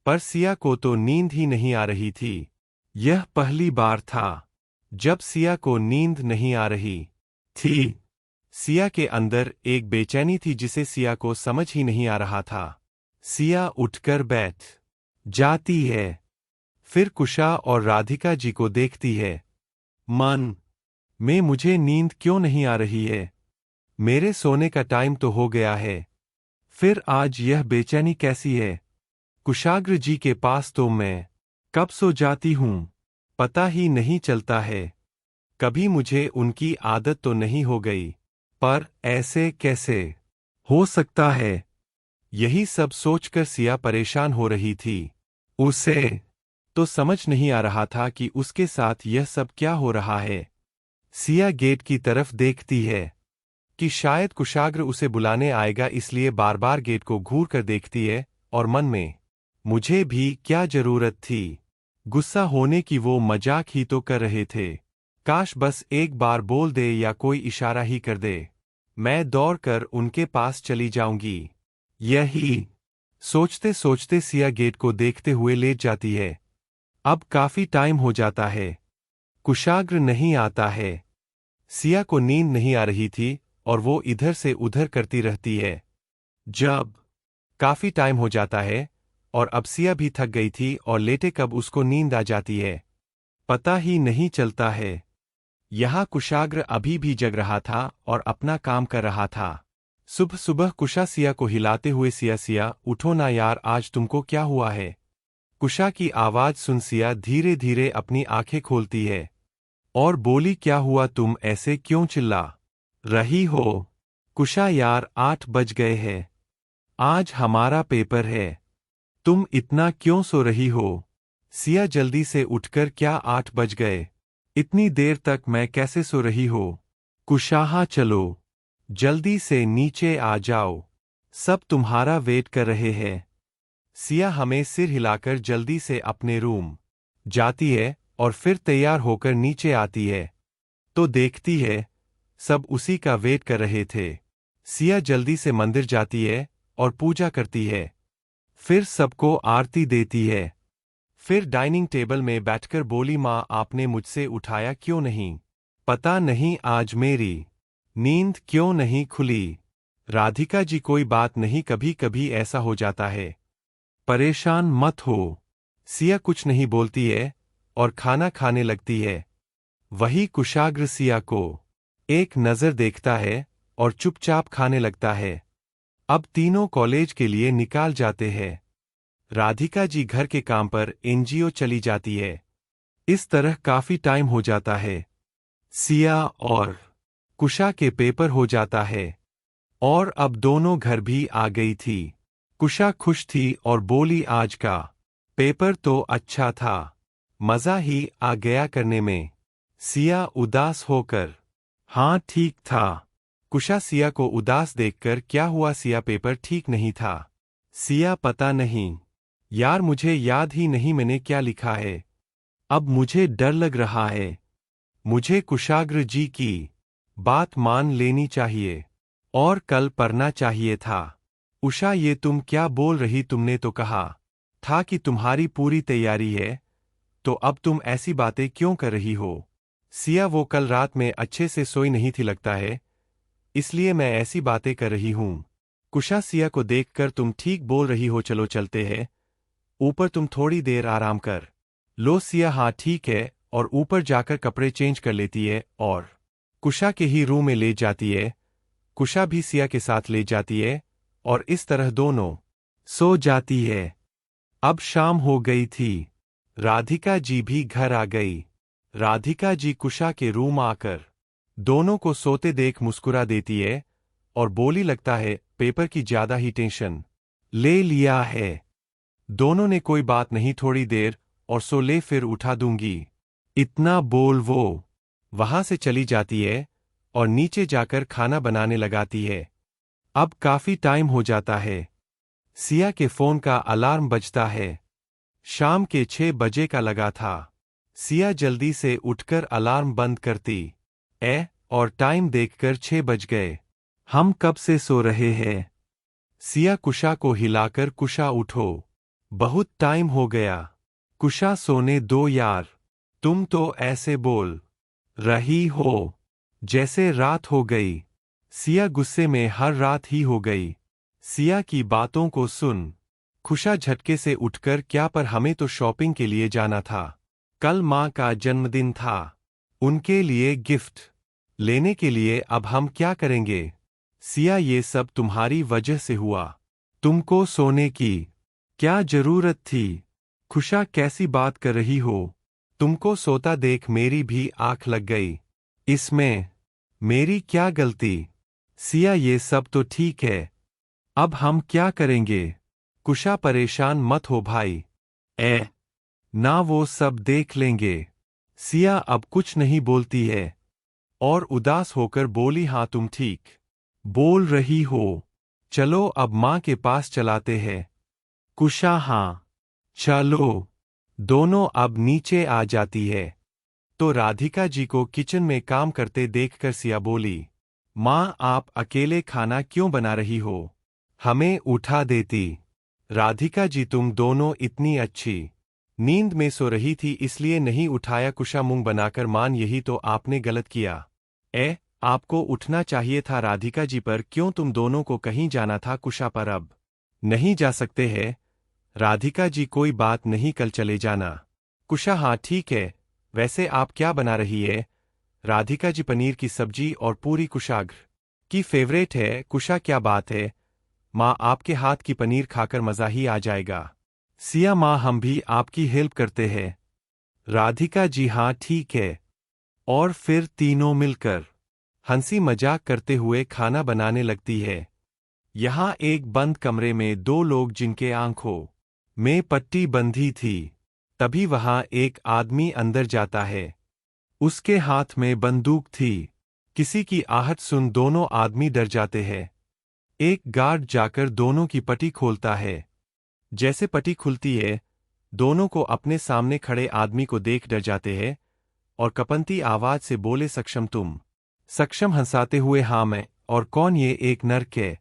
B: पर सिया को तो नींद ही नहीं आ रही थी। यह पहली बार था जब सिया को नींद नहीं आ रही थी। सिया के अंदर एक बेचैनी थी जिसे सिया को समझ ही नहीं आ रहा था। सिया उठकर बैठ जाती है, फिर कुशा और राधिका जी को देखती है। मन में मुझे नींद क्यों नहीं आ रही है? मेरे सोने का टाइम तो हो गया है, फिर आज यह बेचैनी कैसी है? कुशाग्र जी के पास तो मैं कब सो जाती हूँ, पता ही नहीं चलता है। कभी मुझे उनकी आदत तो नहीं हो गई, पर ऐसे कैसे हो सकता है? यही सब सोचकर सिया परेशान हो रही थी। उसे तो समझ नहीं आ रहा था कि उसके साथ यह सब क्या हो रहा है। सिया गेट की तरफ देखती है कि शायद कुशाग्र उसे बुलाने आएगा, इसलिए बार बार गेट को घूर कर देखती है और मन में मुझे भी क्या जरूरत थी गुस्सा होने की, वो मजाक ही तो कर रहे थे। काश बस एक बार बोल दे या कोई इशारा ही कर दे, मैं दौड़कर उनके पास चली जाऊंगी। यही सोचते सोचते सिया गेट को देखते हुए लेट जाती है। अब काफी टाइम हो जाता है, कुशाग्र नहीं आता है। सिया को नींद नहीं आ रही थी और वो इधर से उधर करती रहती है। जब काफी टाइम हो जाता है और अब सिया भी थक गई थी और लेटे कब उसको नींद आ जाती है पता ही नहीं चलता है। यहाँ कुशाग्र अभी भी जग रहा था और अपना काम कर रहा था। सुबह सुबह कुशा सिया को हिलाते हुए सिया सिया उठो ना यार, आज तुमको क्या हुआ है? कुशा की आवाज सुन सिया धीरे धीरे अपनी आंखें खोलती है और बोली क्या हुआ, तुम ऐसे क्यों चिल्ला रही हो? कुशा यार 8 बज गए हैं, आज हमारा पेपर है, तुम इतना क्यों सो रही हो? सिया जल्दी से उठकर क्या 8 बज गए? इतनी देर तक मैं कैसे सो रही हो? कुशाहा चलो जल्दी से नीचे आ जाओ, सब तुम्हारा वेट कर रहे हैं। सिया हमें सिर हिलाकर जल्दी से अपने रूम जाती है और फिर तैयार होकर नीचे आती है तो देखती है सब उसी का वेट कर रहे थे। सिया जल्दी से मंदिर जाती है और पूजा करती है, फिर सबको आरती देती है। फिर डाइनिंग टेबल में बैठकर बोली माँ आपने मुझसे उठाया क्यों नहीं? पता नहीं आज मेरी नींद क्यों नहीं खुली। राधिका जी कोई बात नहीं, कभी कभी ऐसा हो जाता है, परेशान मत हो। सिया कुछ नहीं बोलती है और खाना खाने लगती है। वही कुशाग्र सिया को एक नज़र देखता है और चुपचाप खाने लगता है। अब तीनों कॉलेज के लिए निकाल जाते हैं। राधिका जी घर के काम पर एनजीओ चली जाती है। इस तरह काफी टाइम हो जाता है। सिया और कुशा के पेपर हो जाता है और अब दोनों घर भी आ गई थी। कुशा खुश थी और बोली आज का पेपर तो अच्छा था, मजा ही आ गया करने में। सिया उदास होकर हाँ ठीक था। कुशा सिया को उदास देखकर क्या हुआ सिया, पेपर ठीक नहीं था? सिया पता नहीं यार, मुझे याद ही नहीं मैंने क्या लिखा है। अब मुझे डर लग रहा है, मुझे कुशाग्र जी की बात मान लेनी चाहिए और कल पढ़ना चाहिए था। उषा ये तुम क्या बोल रही, तुमने तो कहा था कि तुम्हारी पूरी तैयारी है, तो अब तुम ऐसी बातें क्यों कर रही हो? सिया वो कल रात में अच्छे से सोई नहीं थी लगता है, इसलिए मैं ऐसी बातें कर रही हूँ। कुशा सिया को देखकर तुम ठीक बोल रही हो, चलो चलते हैं ऊपर, तुम थोड़ी देर आराम कर लो। सिया हाँ ठीक है और ऊपर जाकर कपड़े चेंज कर लेती है और कुशा के ही रूम में ले जाती है। कुशा भी सिया के साथ ले जाती है और इस तरह दोनों सो जाती है। अब शाम हो गई थी। राधिका जी भी घर आ गई। राधिका जी कुशा के रूम आकर दोनों को सोते देख मुस्कुरा देती है और बोली, लगता है पेपर की ज्यादा ही टेंशन ले लिया है। दोनों ने कोई बात नहीं, थोड़ी देर और सो ले, फिर उठा दूंगी। इतना बोल वो वहां से चली जाती है और नीचे जाकर खाना बनाने लगाती है। अब काफी टाइम हो जाता है। सिया के फोन का अलार्म बजता है। शाम के 6 बजे का लगा था। सिया जल्दी से उठकर अलार्म बंद करती और टाइम देखकर 6 बज गए। हम कब से सो रहे हैं? सिया कुशा को हिलाकर, कुशा उठो, बहुत टाइम हो गया। कुशा सोने दो यार, तुम तो ऐसे बोल रही हो जैसे रात हो गई। सिया गुस्से में, हर रात ही हो गई। सिया की बातों को सुन कुशा झटके से उठकर, क्या पर हमें तो शॉपिंग के लिए जाना था। कल माँ का जन्मदिन था, उनके लिए गिफ्ट लेने के लिए अब हम क्या करेंगे? सिया, ये सब तुम्हारी वजह से हुआ। तुमको सोने की क्या जरूरत थी? कुशा, कैसी बात कर रही हो? तुमको सोता देख मेरी भी आंख लग गई। इसमें मेरी क्या गलती? सिया, ये सब तो ठीक है, अब हम क्या करेंगे? कुशा, परेशान मत हो भाई, ना वो सब देख लेंगे। सिया अब कुछ नहीं बोलती है और उदास होकर बोली, हाँ तुम ठीक बोल रही हो, चलो अब माँ के पास चलाते हैं। कुशा, हाँ चलो। दोनों अब नीचे आ जाती है तो राधिका जी को किचन में काम करते देखकर सिया बोली, माँ आप अकेले खाना क्यों बना रही हो? हमें उठा देती। राधिका जी, तुम दोनों इतनी अच्छी नींद में सो रही थी इसलिए नहीं उठाया। कुशा मुंह बनाकर, मान यही तो आपने गलत किया। आपको उठना चाहिए था राधिका जी, पर क्यों तुम दोनों को कहीं जाना था? कुशा, पर अब नहीं जा सकते हैं। राधिका जी, कोई बात नहीं, कल चले जाना। कुशा, हाँ ठीक है, वैसे आप क्या बना रही है? राधिका जी, पनीर की सब्जी और पूरी कुशाग्र की फेवरेट है। कुशा, क्या बात है माँ, आपके हाथ की पनीर खाकर मजा ही आ जाएगा। सिया, माँ हम भी आपकी हेल्प करते हैं। राधिका जी, हाँ ठीक है। और फिर तीनों मिलकर हंसी मजाक करते हुए खाना बनाने लगती है। यहाँ एक बंद कमरे में दो लोग जिनके आंखों में पट्टी बंधी थी। तभी वहां एक आदमी अंदर जाता है। उसके हाथ में बंदूक थी। किसी की आहट सुन दोनों आदमी डर जाते हैं। एक गार्ड जाकर दोनों की पट्टी खोलता है। जैसे पट्टी खुलती है, दोनों को अपने सामने खड़े आदमी को देख डर जाते हैं और कपंती आवाज से बोले, सक्षम तुम? सक्षम हंसाते हुए, हाँ मैं। और कौन? ये एक नर्क है,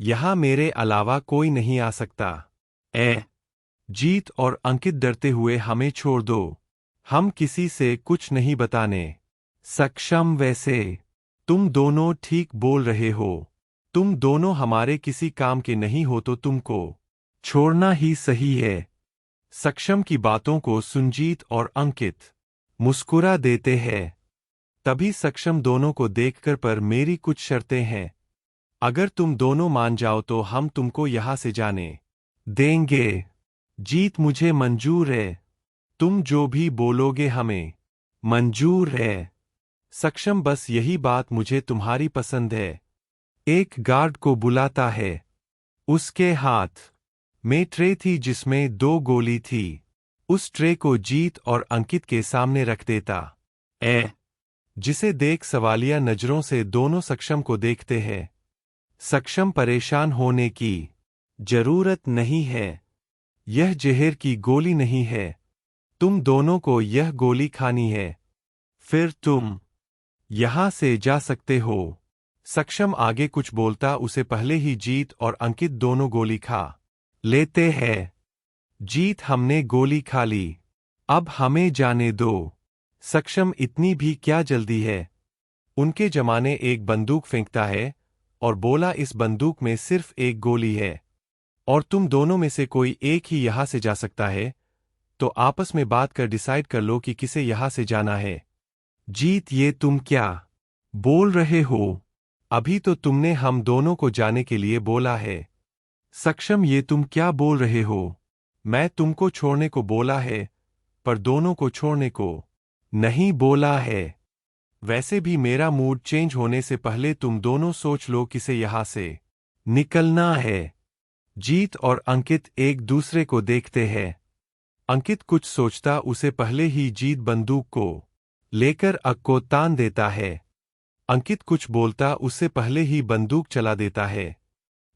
B: यहां मेरे अलावा कोई नहीं आ सकता। जीत और अंकित डरते हुए, हमें छोड़ दो, हम किसी से कुछ नहीं बताने। सक्षम, वैसे तुम दोनों ठीक बोल रहे हो, तुम दोनों हमारे किसी काम के नहीं हो तो तुमको छोड़ना ही सही है। सक्षम की बातों को सुनजीत और अंकित मुस्कुरा देते हैं। तभी सक्षम दोनों को देखकर, पर मेरी कुछ शर्तें हैं, अगर तुम दोनों मान जाओ तो हम तुमको यहां से जाने देंगे। जीत, मुझे मंजूर है, तुम जो भी बोलोगे हमें मंजूर है। सक्षम, बस यही बात मुझे तुम्हारी पसंद है। एक गार्ड को बुलाता है। उसके हाथ में ट्रे थी जिसमें 2 गोली थी। उस ट्रे को जीत और अंकित के सामने रख देता जिसे देख सवालिया नजरों से दोनों सक्षम को देखते हैं। सक्षम, परेशान होने की जरूरत नहीं है, यह जहर की गोली नहीं है, तुम दोनों को यह गोली खानी है, फिर तुम यहां से जा सकते हो। सक्षम आगे कुछ बोलता उसे पहले ही जीत और अंकित दोनों गोली खा लेते हैं। जीत, हमने गोली खा ली, अब हमें जाने दो। सक्षम, इतनी भी क्या जल्दी है? उनके जमाने एक बंदूक फेंकता है और बोला, इस बंदूक में सिर्फ एक गोली है और तुम दोनों में से कोई एक ही यहां से जा सकता है, तो आपस में बात कर डिसाइड कर लो कि किसे यहां से जाना है। जीत, ये तुम क्या बोल रहे हो? अभी तो तुमने हम दोनों को जाने के लिए बोला है। सक्षम, ये तुम क्या बोल रहे हो? मैं तुमको छोड़ने को बोला है, पर दोनों को छोड़ने को नहीं बोला है। वैसे भी मेरा मूड चेंज होने से पहले तुम दोनों सोच लो किसे यहां से निकलना है। जीत और अंकित एक दूसरे को देखते हैं। अंकित कुछ सोचता उसे पहले ही जीत बंदूक को लेकर अक को तान देता है। अंकित कुछ बोलता उससे पहले ही बंदूक चला देता है।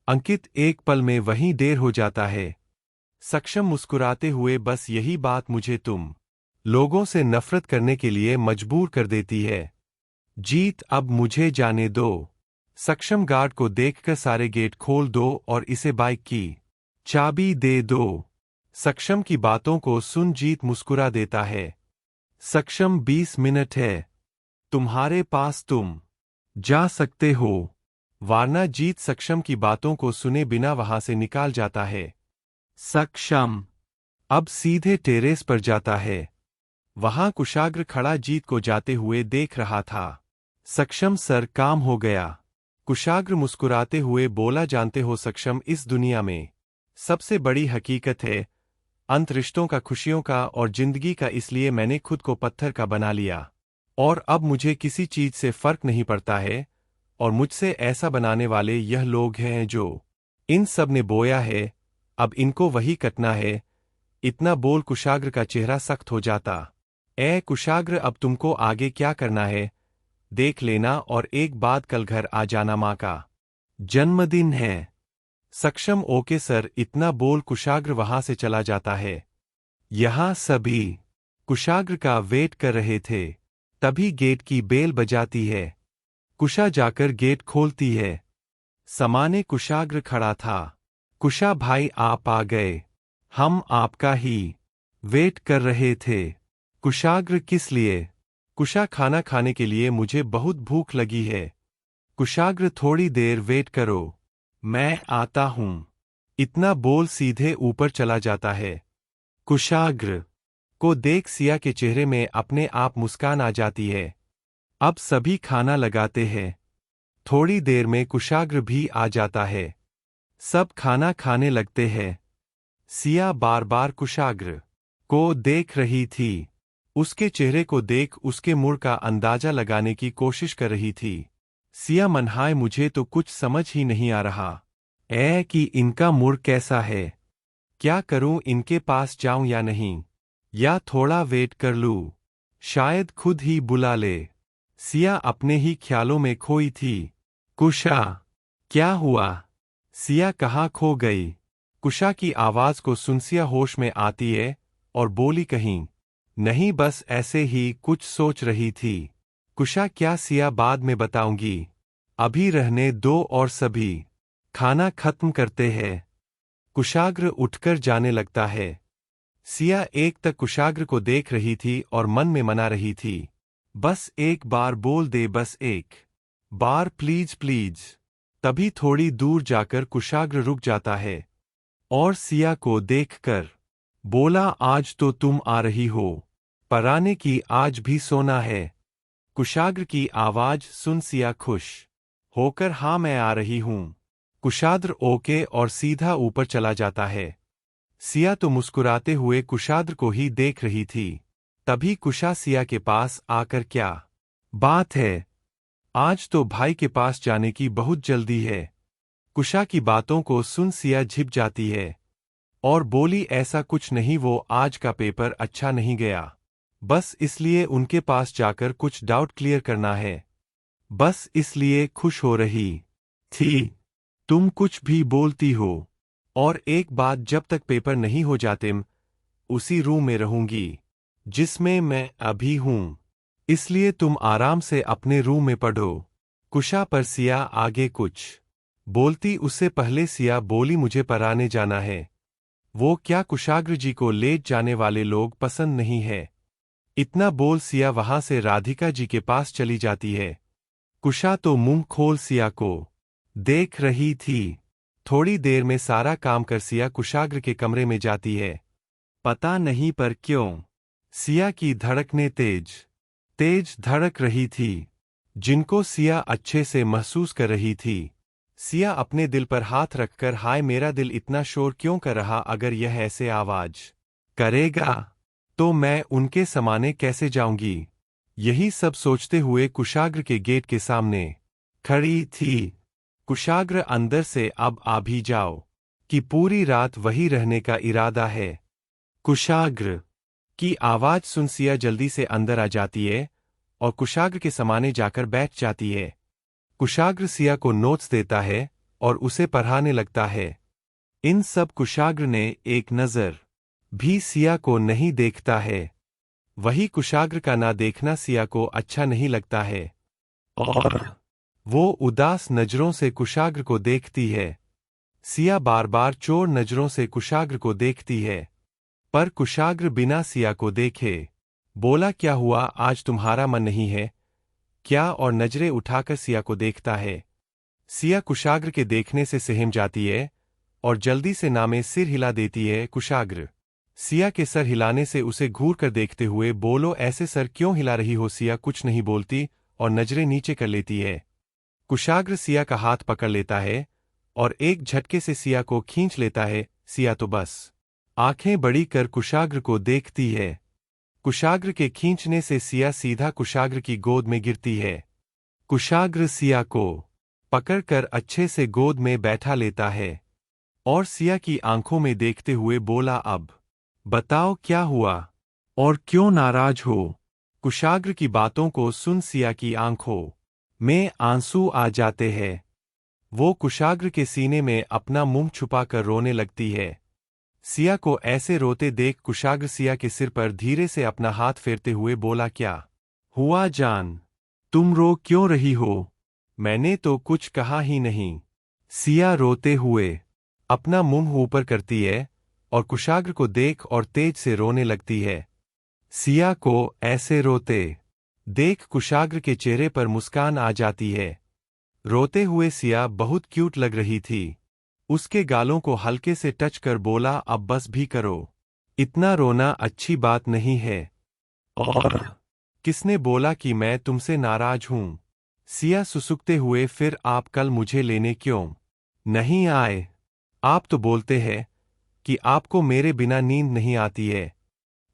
B: अंकित एक पल में वहीं ढेर हो जाता है। सक्षम मुस्कुराते हुए, बस यही बात मुझे तुम लोगों से नफरत करने के लिए मजबूर कर देती है। जीत, अब मुझे जाने दो। सक्षम गार्ड को देखकर, सारे गेट खोल दो और इसे बाइक की चाबी दे दो। सक्षम की बातों को सुन जीत मुस्कुरा देता है। सक्षम, 20 मिनट है तुम्हारे पास, तुम जा सकते हो, वरना जीत सक्षम की बातों को सुने बिना वहां से निकाल जाता है। सक्षम अब सीधे टेरेस पर जाता है। वहां कुशाग्र खड़ा जीत को जाते हुए देख रहा था। सक्षम सर, काम हो गया। कुशाग्र मुस्कुराते हुए बोला, जानते हो सक्षम, इस दुनिया में सबसे बड़ी हकीकत है अंत रिश्तों का, खुशियों का और जिंदगी का। इसलिए मैंने खुद को पत्थर का बना लिया और अब मुझे किसी चीज से फर्क नहीं पड़ता है। और मुझसे ऐसा बनाने वाले यह लोग हैं जो इन सब ने बोया है, अब इनको वही कटना है। इतना बोल कुशाग्र का चेहरा सख्त हो जाता। ए कुशाग्र, अब तुमको आगे क्या करना है देख लेना, और एक बात, कल घर आ जाना, माँ का जन्मदिन है। सक्षम, ओके सर। इतना बोल कुशाग्र वहां से चला जाता है। यहां सभी कुशाग्र का वेट कर रहे थे। तभी गेट की बेल बजाती है। कुशा जाकर गेट खोलती है। सामने कुशाग्र खड़ा था। कुशा भाई, आप आ गए, हम आपका ही वेट कर रहे थे। कुशाग्र, किस लिए? कुशा, खाना खाने के लिए, मुझे बहुत भूख लगी है। कुशाग्र, थोड़ी देर वेट करो, मैं आता हूं। इतना बोल सीधे ऊपर चला जाता है। कुशाग्र को देख सिया के चेहरे में अपने आप मुस्कान आ जाती है। अब सभी खाना लगाते हैं। थोड़ी देर में कुशाग्र भी आ जाता है। सब खाना खाने लगते हैं। सिया बार बार कुशाग्र को देख रही थी। उसके चेहरे को देख उसके मूड का अंदाजा लगाने की कोशिश कर रही थी। सिया मनहाय, मुझे तो कुछ समझ ही नहीं आ रहा कि इनका मूड कैसा है। क्या करूं, इनके पास जाऊं या नहीं, या थोड़ा वेट कर लूं, शायद खुद ही बुला ले। सिया अपने ही ख्यालों में खोई थी। कुशा, क्या हुआ? सिया कहाँ खो गई? कुशा की आवाज को सुन सिया होश में आती है और बोली, कहीं नहीं, बस ऐसे ही कुछ सोच रही थी। कुशा, क्या? सिया, बाद में बताऊंगी, अभी रहने दो और सभी खाना खत्म करते हैं। कुशाग्र उठकर जाने लगता है। सिया एक तक कुशाग्र को देख रही थी और मन में मना रही थी, बस एक बार बोल दे, बस एक बार, प्लीज प्लीज। तभी थोड़ी दूर जाकर कुशाग्र रुक जाता है और सिया को देखकर बोला, आज तो तुम आ रही हो, पराने की आज भी सोना है। कुशाग्र की आवाज सुन सिया खुश होकर, हाँ मैं आ रही हूं। कुशाग्र ओके और सीधा ऊपर चला जाता है। सिया तो मुस्कुराते हुए कुशाग्र को ही देख रही थी। तभी कुशा सिया के पास आकर, क्या बात है? आज तो भाई के पास जाने की बहुत जल्दी है। कुशा की बातों को सुन सिया झिप जाती है और बोली, ऐसा कुछ नहीं, वो आज का पेपर अच्छा नहीं गया, बस इसलिए उनके पास जाकर कुछ डाउट क्लियर करना है, बस इसलिए खुश हो रही थी। तुम कुछ भी बोलती हो, और एक बात, जब तक पेपर नहीं हो जाते मैं उसी रूम में रहूंगी जिसमें मैं अभी हूं, इसलिए तुम आराम से अपने रूम में पढ़ो। कुशा पर सिया आगे कुछ बोलती उससे पहले सिया बोली, मुझे पराने जाना है। वो क्या? कुशाग्र जी को ले जाने वाले लोग पसंद नहीं है। इतना बोल सिया वहां से राधिका जी के पास चली जाती है। कुशा तो मुंह खोल सिया को देख रही थी। थोड़ी देर में सारा काम कर सिया कुशाग्र के कमरे में जाती है। पता नहीं पर क्यों सिया की धड़कनें तेज तेज धड़क रही थी। जिनको सिया अच्छे से महसूस कर रही थी। सिया अपने दिल पर हाथ रखकर, हाय मेरा दिल इतना शोर क्यों कर रहा, अगर यह ऐसे आवाज करेगा तो मैं उनके समाने कैसे जाऊंगी। यही सब सोचते हुए कुशाग्र के गेट के सामने खड़ी थी। कुशाग्र अंदर से, अब आ भी जाओ, कि पूरी रात वही रहने का इरादा है। कुशाग्र की आवाज सुन सिया जल्दी से अंदर आ जाती है और कुशाग्र के समाने जाकर बैठ जाती है। कुशाग्र सिया को नोट्स देता है और उसे पढ़ाने लगता है। इन सब कुशाग्र ने एक नज़र भी सिया को नहीं देखता है। वही कुशाग्र का ना देखना सिया को अच्छा नहीं लगता है और वो उदास नजरों से कुशाग्र को देखती है। सिया बार बार चोर नजरों से कुशाग्र को देखती है, पर कुशाग्र बिना सिया को देखे बोला, क्या हुआ, आज तुम्हारा मन नहीं है क्या, और नजरें उठाकर सिया को देखता है। सिया कुशाग्र के देखने से सहम जाती है और जल्दी से नामे सिर हिला देती है। कुशाग्र सिया के सर हिलाने से उसे घूर कर देखते हुए, बोलो ऐसे सर क्यों हिला रही हो। सिया कुछ नहीं बोलती और नजरें नीचे कर लेती है। कुशाग्र सिया का हाथ पकड़ लेता है और एक झटके से सिया को खींच लेता है। सिया तो बस आंखें बड़ी कर कुशाग्र को देखती है। कुशाग्र के खींचने से सिया सीधा कुशाग्र की गोद में गिरती है। कुशाग्र सिया को पकड़कर अच्छे से गोद में बैठा लेता है और सिया की आंखों में देखते हुए बोला, अब बताओ क्या हुआ और क्यों नाराज हो। कुशाग्र की बातों को सुन सिया की आंखों में आंसू आ जाते हैं। वो कुशाग्र के सीने में अपना मुंह छुपाकर रोने लगती है। सिया को ऐसे रोते देख कुशाग्र सिया के सिर पर धीरे से अपना हाथ फेरते हुए बोला, क्या हुआ जान, तुम रो क्यों रही हो, मैंने तो कुछ कहा ही नहीं। सिया रोते हुए अपना मुंह ऊपर करती है और कुशाग्र को देख और तेज से रोने लगती है। सिया को ऐसे रोते देख कुशाग्र के चेहरे पर मुस्कान आ जाती है। रोते हुए सिया बहुत क्यूट लग रही थी। उसके गालों को हल्के से टच कर बोला, अब बस भी करो, इतना रोना अच्छी बात नहीं है। और किसने बोला कि मैं तुमसे नाराज हूं। सिया सुसुकते हुए, फिर आप कल मुझे लेने क्यों नहीं आए। आप तो बोलते हैं कि आपको मेरे बिना नींद नहीं आती है,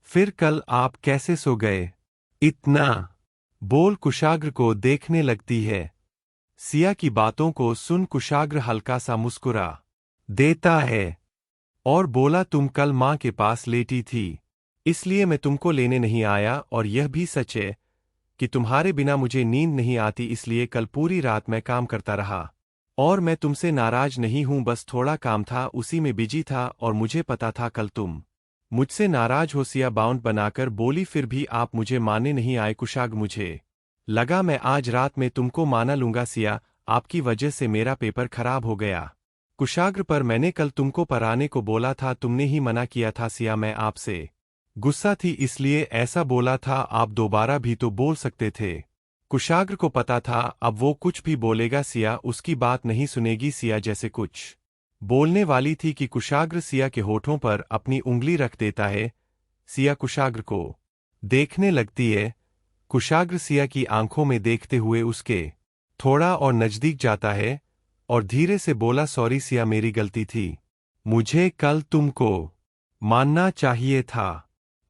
B: फिर कल आप कैसे सो गए। इतना बोल कुशाग्र को देखने लगती है। सिया की बातों को सुन कुशाग्र हल्का सा मुस्कुरा देता है और बोला, तुम कल मां के पास लेटी थी, इसलिए मैं तुमको लेने नहीं आया, और यह भी सच है कि तुम्हारे बिना मुझे नींद नहीं आती, इसलिए कल पूरी रात मैं काम करता रहा। और मैं तुमसे नाराज नहीं हूं, बस थोड़ा काम था, उसी में बिजी था, और मुझे पता था कल तुम मुझसे नाराज हो। सिया बाउंड बनाकर बोली, फिर भी आप मुझे मानने नहीं आए कुशाग्र, मुझे लगा मैं आज रात में तुमको माना लूंगा। सिया, आपकी वजह से मेरा पेपर खराब हो गया। कुशाग्र, पर मैंने कल तुमको पढ़ाने को बोला था, तुमने ही मना किया था। सिया, मैं आपसे गुस्सा थी इसलिए ऐसा बोला था, आप दोबारा भी तो बोल सकते थे। कुशाग्र को पता था अब वो कुछ भी बोलेगा सिया उसकी बात नहीं सुनेगी। सिया जैसे कुछ बोलने वाली थी कि कुशाग्र सिया के होठों पर अपनी उंगली रख देता है। सिया कुशाग्र को देखने लगती है। कुशाग्र सिया की आंखों में देखते हुए उसके थोड़ा और नजदीक जाता है और धीरे से बोला, सॉरी सिया, मेरी गलती थी, मुझे कल तुमको मानना चाहिए था।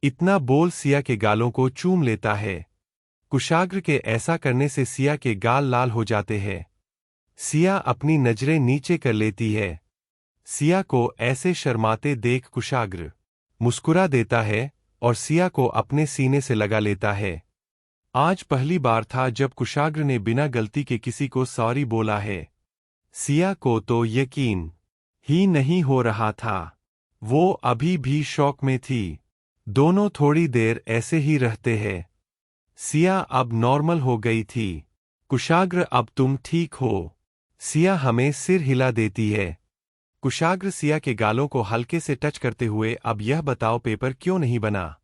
B: इतना बोल सिया के गालों को चूम लेता है। कुशाग्र के ऐसा करने से सिया के गाल लाल हो जाते हैं। सिया अपनी नजरें नीचे कर लेती है। सिया को ऐसे शर्माते देख कुशाग्र मुस्कुरा देता है और सिया को अपने सीने से लगा लेता है। आज पहली बार था जब कुशाग्र ने बिना गलती के किसी को सॉरी बोला है। सिया को तो यकीन ही नहीं हो रहा था। वो अभी भी शौक में थी। दोनों थोड़ी देर ऐसे ही रहते हैं। सिया अब नॉर्मल हो गई थी। कुशाग्र, अब तुम ठीक हो। सिया हमें सिर हिला देती है। कुशाग्र सिया के गालों को हल्के से टच करते हुए, अब यह बताओ पेपर क्यों नहीं बना।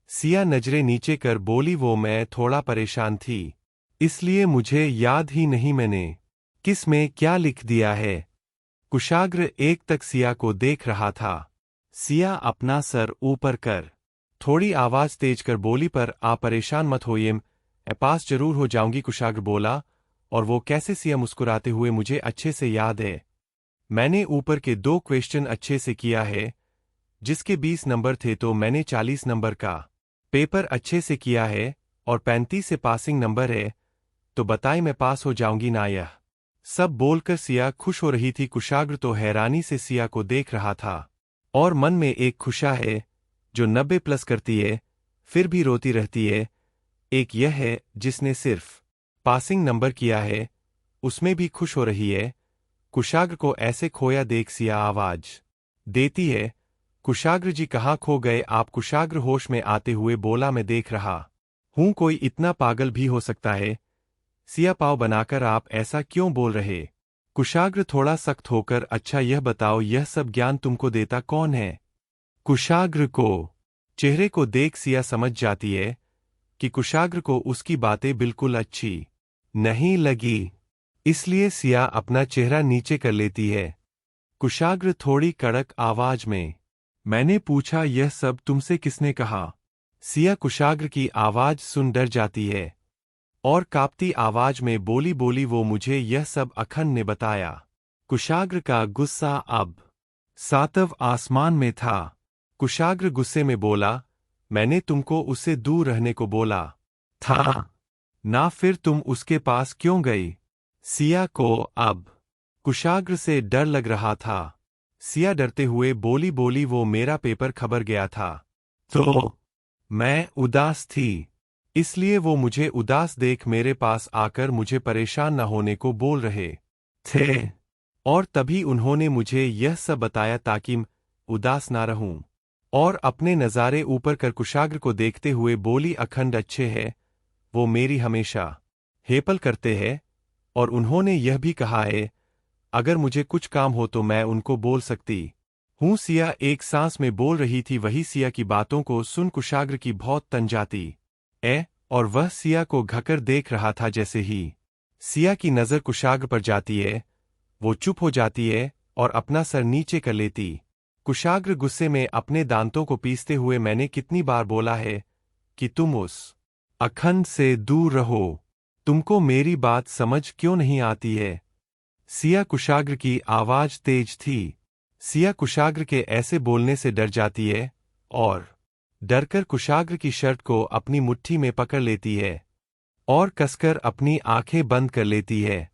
B: सिया नजरें नीचे कर बोली, वो मैं थोड़ा परेशान थी, इसलिए मुझे याद ही नहीं मैंने किस में क्या लिख दिया है। कुशाग्र एक तक सिया को देख रहा था। सिया अपना सर ऊपर कर थोड़ी आवाज तेज कर बोली, पर आप परेशान मत होइए, पास जरूर हो जाऊंगी, कुशाग्र बोला। और वो कैसे, सिया मुस्कुराते हुए, मुझे अच्छे से याद है। मैंने ऊपर के 2 क्वेश्चन अच्छे से किया है, जिसके 20 नंबर थे, तो मैंने 40 नंबर का पेपर अच्छे से किया है और 35 से पासिंग नंबर है, तो बताई मैं पास हो जाऊंगी ना। यह सब बोलकर सिया खुश हो रही थी। कुशाग्र तो हैरानी से सिया को देख रहा था और मन में एक खुशा है जो 90 प्लस करती है फिर भी रोती रहती है, एक यह है जिसने सिर्फ पासिंग नंबर किया है, उसमें भी खुश हो रही है। कुशाग्र को ऐसे खोया देख सिया आवाज देती है, कुशाग्र जी कहाँ खो गए आप? कुशाग्र होश में आते हुए बोला, मैं देख रहा हूँ, कोई इतना पागल भी हो सकता है? सिया पाव बनाकर, आप ऐसा क्यों बोल रहे? कुशाग्र थोड़ा सख्त होकर, अच्छा यह बताओ, यह सब ज्ञान तुमको देता कौन है? कुशाग्र को चेहरे को देख सिया समझ जाती है कि कुशाग्र को उसकी बातें बिल्कुल अच्छी नहीं लगी, इसलिए सिया अपना चेहरा नीचे कर लेती है। कुशाग्र थोड़ी कड़क आवाज में, मैंने पूछा यह सब तुमसे किसने कहा? सिया कुशाग्र की आवाज सुन डर जाती है और कांपती आवाज में बोली बोली, वो मुझे यह सब अखंड ने बताया। कुशाग्र का गुस्सा अब 7वें आसमान में था। कुशाग्र गुस्से में बोला, मैंने तुमको उससे दूर रहने को बोला था ना, फिर तुम उसके पास क्यों गई? सिया को अब कुशाग्र से डर लग रहा था। सिया डरते हुए बोली बोली, वो मेरा पेपर खबर गया था, तो मैं उदास थी, इसलिए वो मुझे उदास देख मेरे पास आकर मुझे परेशान न होने को बोल रहे थे, और तभी उन्होंने मुझे यह सब बताया ताकि मैं उदास ना रहूं। और अपने नज़ारे ऊपर कर कुशाग्र को देखते हुए बोली, अखंड अच्छे है, वो मेरी हमेशा हेपल करते हैं, और उन्होंने यह भी कहा है अगर मुझे कुछ काम हो तो मैं उनको बोल सकती हूँ। सिया एक सांस में बोल रही थी। वही सिया की बातों को सुन कुशाग्र की बहुत तन जाती और वह सिया को घकर देख रहा था। जैसे ही सिया की नज़र कुशाग्र पर जाती है, वो चुप हो जाती है और अपना सर नीचे कर लेती। कुशाग्र गुस्से में अपने दांतों को पीसते हुए, मैंने कितनी बार बोला है कि तुम उस अखंड से दूर रहो, तुमको मेरी बात समझ क्यों नहीं आती है? सिया कुशाग्र की आवाज तेज थी। सिया कुशाग्र के ऐसे बोलने से डर जाती है और डरकर कुशाग्र की शर्ट को अपनी मुट्ठी में पकड़ लेती है और कसकर अपनी आंखें बंद कर लेती है।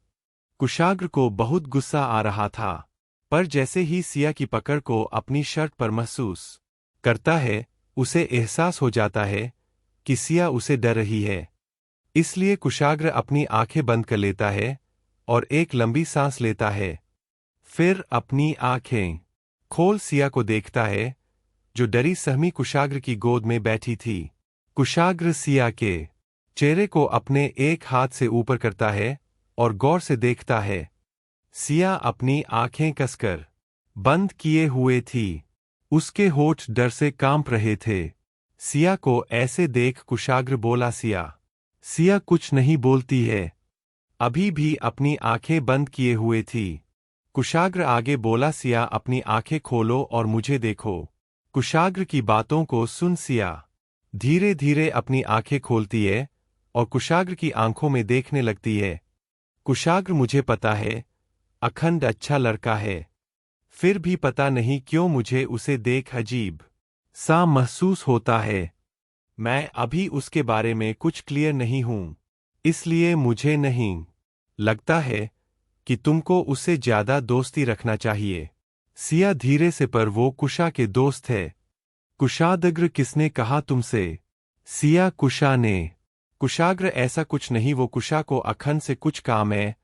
B: कुशाग्र को बहुत गुस्सा आ रहा था, पर जैसे ही सिया की पकड़ को अपनी शर्ट पर महसूस करता है, उसे एहसास हो जाता है कि सिया उसे डर रही है। इसलिए कुशाग्र अपनी आंखें बंद कर लेता है और एक लंबी सांस लेता है। फिर अपनी आंखें खोल सिया को देखता है, जो डरी सहमी कुशाग्र की गोद में बैठी थी। कुशाग्र सिया के चेहरे को अपने एक हाथ से ऊपर करता है और गौर से देखता है। सिया अपनी आंखें कसकर बंद किए हुए थी, उसके होठ डर से कांप रहे थे। सिया को ऐसे देख कुशाग्र बोला, सिया। सिया कुछ नहीं बोलती है, अभी भी अपनी आंखें बंद किए हुए थी। कुशाग्र आगे बोला, सिया अपनी आंखें खोलो और मुझे देखो। कुशाग्र की बातों को सुन सिया धीरे धीरे अपनी आंखें खोलती है और कुशाग्र की आंखों में देखने लगती है। कुशाग्र, मुझे पता है अखंड अच्छा लड़का है, फिर भी पता नहीं क्यों मुझे उसे देख अजीब सा महसूस होता है। मैं अभी उसके बारे में कुछ क्लियर नहीं हूं, इसलिए मुझे नहीं लगता है कि तुमको उससे ज्यादा दोस्ती रखना चाहिए। सिया धीरे से, पर वो कुशा के दोस्त है। कुशाग्र, किसने कहा तुमसे? सिया, कुशा ने। कुशाग्र, ऐसा कुछ नहीं, वो कुशा को अखंड से कुछ काम है,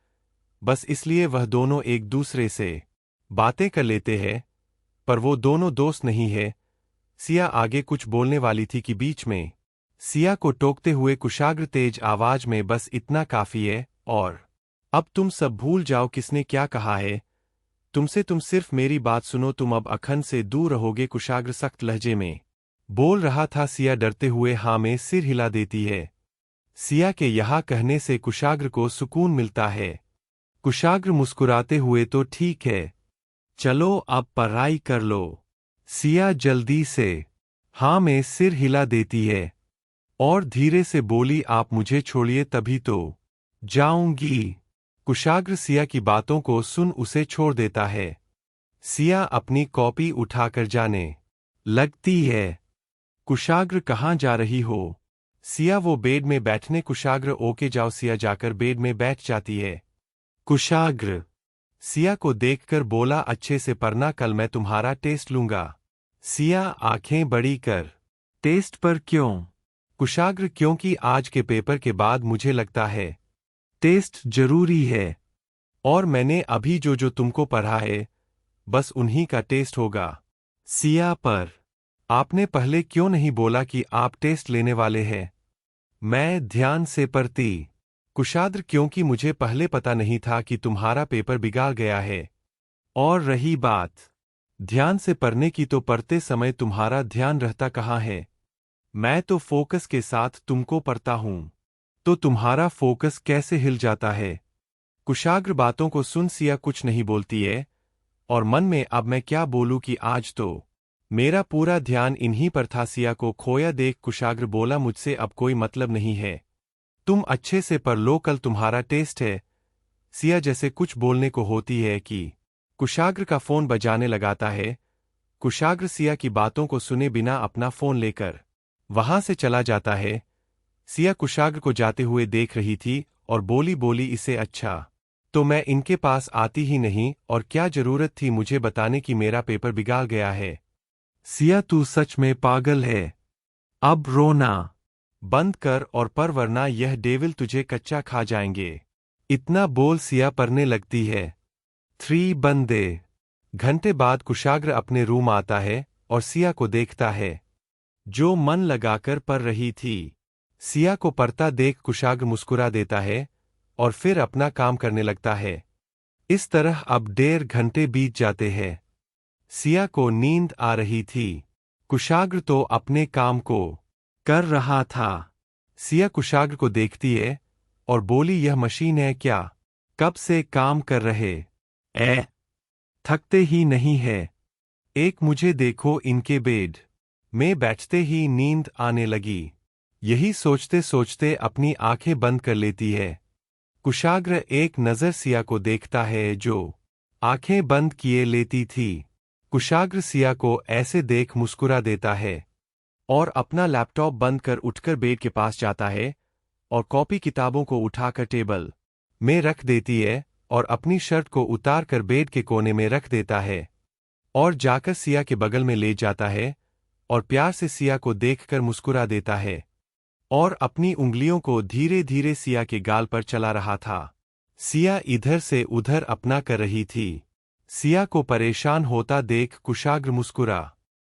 B: बस इसलिए वह दोनों एक दूसरे से बातें कर लेते हैं, पर वो दोनों दोस्त नहीं है। सिया आगे कुछ बोलने वाली थी कि बीच में सिया को टोकते हुए कुशाग्र तेज आवाज में, बस इतना काफी है, और अब तुम सब भूल जाओ किसने क्या कहा है तुमसे, तुम सिर्फ मेरी बात सुनो, तुम अब अखंड से दूर रहोगे। कुशाग्र सख्त लहजे में बोल रहा था। सिया डरते हुए हाँ में सिर हिला देती है। सिया के यहाँ कहने से कुशाग्र को सुकून मिलता है। कुशाग्र मुस्कुराते हुए, तो ठीक है, चलो अब पढ़ाई कर लो। सिया जल्दी से हाँ में सिर हिला देती है और धीरे से बोली, आप मुझे छोड़िए तभी तो जाऊंगी। कुशाग्र सिया की बातों को सुन उसे छोड़ देता है। सिया अपनी कॉपी उठाकर जाने लगती है। कुशाग्र कहाँ जा रही हो? सिया वो बेड में बैठने कुशाग्र ओके जाओ। सिया जाकर बेड में बैठ जाती है। कुशाग्र सिया को देखकर बोला, अच्छे से पढ़ना, कल मैं तुम्हारा टेस्ट लूंगा। सिया आंखें बड़ी कर, टेस्ट पर क्यों? कुशाग्र, क्योंकि आज के पेपर के बाद मुझे लगता है टेस्ट जरूरी है, और मैंने अभी जो जो तुमको पढ़ा है बस उन्हीं का टेस्ट होगा। सिया, पर आपने पहले क्यों नहीं बोला कि आप टेस्ट लेने वाले हैं? मैं ध्यान से पढ़ती। कुशाग्र, क्योंकि मुझे पहले पता नहीं था कि तुम्हारा पेपर बिगाड़ गया है। और रही बात ध्यान से पढ़ने की, तो पढ़ते समय तुम्हारा ध्यान रहता कहाँ है? मैं तो फोकस के साथ तुमको पढ़ता हूं, तो तुम्हारा फोकस कैसे हिल जाता है? कुशाग्र बातों को सुन सिया कुछ नहीं बोलती है, और मन में अब मैं क्या बोलूं कि आज तो मेरा पूरा ध्यान इन्हीं पर था। सिया को खोया देख कुशाग्र बोला, मुझसे अब कोई मतलब नहीं है, तुम अच्छे से पढ़ लो, कल तुम्हारा टेस्ट है। सिया जैसे कुछ बोलने को होती है कि कुशाग्र का फोन बजाने लगाता है। कुशाग्र सिया की बातों को सुने बिना अपना फोन लेकर वहां से चला जाता है। सिया कुशाग्र को जाते हुए देख रही थी और बोली, इसे अच्छा तो मैं इनके पास आती ही नहीं, और क्या जरूरत थी मुझे बताने की मेरा पेपर बिगाड़ गया है। सिया, तू सच में पागल है, अब रोना बंद कर और पढ़, वरना यह डेविल तुझे कच्चा खा जाएंगे। इतना बोल सिया पढ़ने लगती है। 3 बंदे घंटे बाद कुशाग्र अपने रूम आता है और सिया को देखता है, जो मन लगाकर पढ़ रही थी। सिया को पढ़ता देख कुशाग्र मुस्कुरा देता है और फिर अपना काम करने लगता है। इस तरह अब 1.5 घंटे बीत जाते हैं। सिया को नींद आ रही थी, कुशाग्र तो अपने काम को कर रहा था। सिया कुशाग्र को देखती है और बोली, यह मशीन है क्या? कब से काम कर रहे थकते ही नहीं है? एक मुझे देखो, इनके बेड में बैठते ही नींद आने लगी। यही सोचते सोचते अपनी आंखें बंद कर लेती है। कुशाग्र एक नज़र सिया को देखता है, जो आंखें बंद किए लेती थी। कुशाग्र सिया को ऐसे देख मुस्कुरा देता है और अपना लैपटॉप बंद कर उठकर बेड के पास जाता है और कॉपी किताबों को उठाकर टेबल में रख देती है और अपनी शर्ट को उतार कर बेड के कोने में रख देता है और जाकर सिया के बगल में ले जाता है और प्यार से सिया को देखकर मुस्कुरा देता है और अपनी उंगलियों को धीरे धीरे सिया के गाल पर चला रहा था। सिया इधर से उधर अपना कर रही थी। सिया को परेशान होता देख कुशाग्र मुस्कुरा